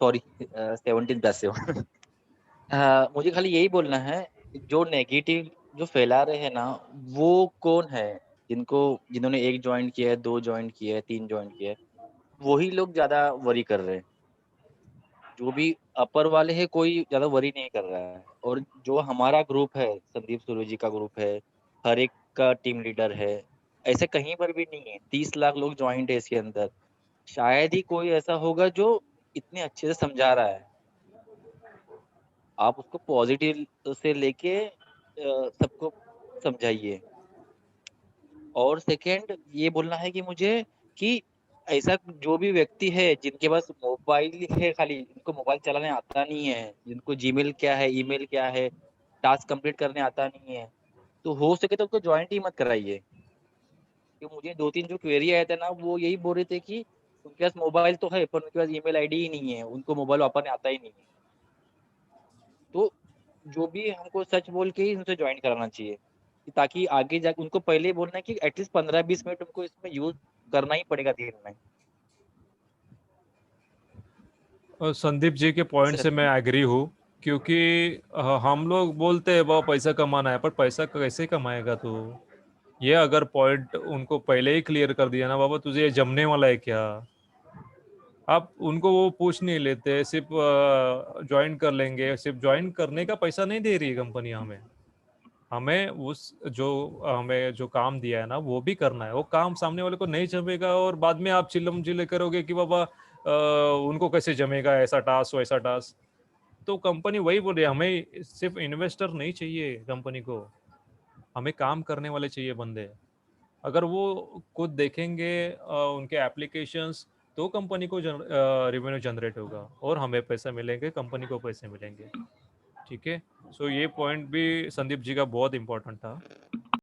[SPEAKER 13] सॉरी 17 बैच से हूँ। मुझे खाली यही बोलना है, जो नेगेटिव जो फैला रहे हैं ना, वो कौन है? जिन्होंने 1 ज्वाइन किया है, 2 ज्वाइन किया है, 3 ज्वाइन किया है, वही लोग ज्यादा वरी कर रहे हैं। जो भी अपर वाले हैं कोई ज्यादा वरी नहीं कर रहा है। और जो हमारा ग्रुप है, संदीप सूर्य जी का ग्रुप है, हर एक का टीम लीडर है, ऐसे कहीं पर भी नहीं है। 30 लाख लोग ज्वाइंट है इसके अंदर। शायद ही कोई ऐसा होगा जो इतने अच्छे से समझा रहा है। आप उसको पॉजिटिव से लेके सबको समझाइए। और सेकंड ये बोलना है कि मुझे कि ऐसा जो भी व्यक्ति है जिनके पास मोबाइल है, खाली जिनको मोबाइल चलाने आता नहीं है, जिनको जीमेल क्या है, ईमेल क्या है, टास्क कंप्लीट करने आता नहीं है, तो हो सके तो उनको ज्वाइंट ही मत कराइए। क्योंकि मुझे 2-3 जो क्वेरी आए थे ना, वो यही बोल रहे थे कि उनके पास मोबाइल तो है पर उनके पास ईमेल आईडी ही नहीं है, उनको मोबाइल वापरने आता ही नहीं है। तो जो भी हमको सच बोल के ही उनसे ज्वाइन कराना चाहिए, ताकि आगे जाके उनको पहले ही बोलना है कि एटलीस्ट 15-20 मिनट उनको इसमें यूज करना ही पड़ेगा दिन में।
[SPEAKER 1] संदीप जी के पॉइंट से मैं एग्री हूँ, क्योंकि हम लोग बोलते हैं वो पैसा कमाना है, पर पैसा कैसे कमाएगा तू। ये अगर पॉइंट उनको पहले ही क्लियर कर दिया ना, बाबा तुझे ये जमने वाला है क्या, आप उनको वो पूछ नहीं लेते, सिर्फ ज्वाइन कर लेंगे। सिर्फ ज्वाइन करने का पैसा नहीं दे रही है कंपनी हमें। हमें हमें जो काम दिया है ना वो भी करना है। वो काम सामने वाले को नहीं जमेगा और बाद में आप चिल्लम चिल्ले करोगे कि बाबा उनको कैसे जमेगा, ऐसा टास्क वैसा टास्क। तो कंपनी वही बोल रही है, हमें सिर्फ इन्वेस्टर नहीं चाहिए कंपनी को, हमें काम करने वाले चाहिए बंदे। अगर वो खुद देखेंगे उनके एप्लीकेशंस, तो कंपनी को रेवेन्यू जनरेट होगा और हमें पैसा मिलेंगे, कंपनी को पैसे मिलेंगे। ठीक है। सो ये पॉइंट भी संदीप जी का बहुत इम्पोर्टेंट था।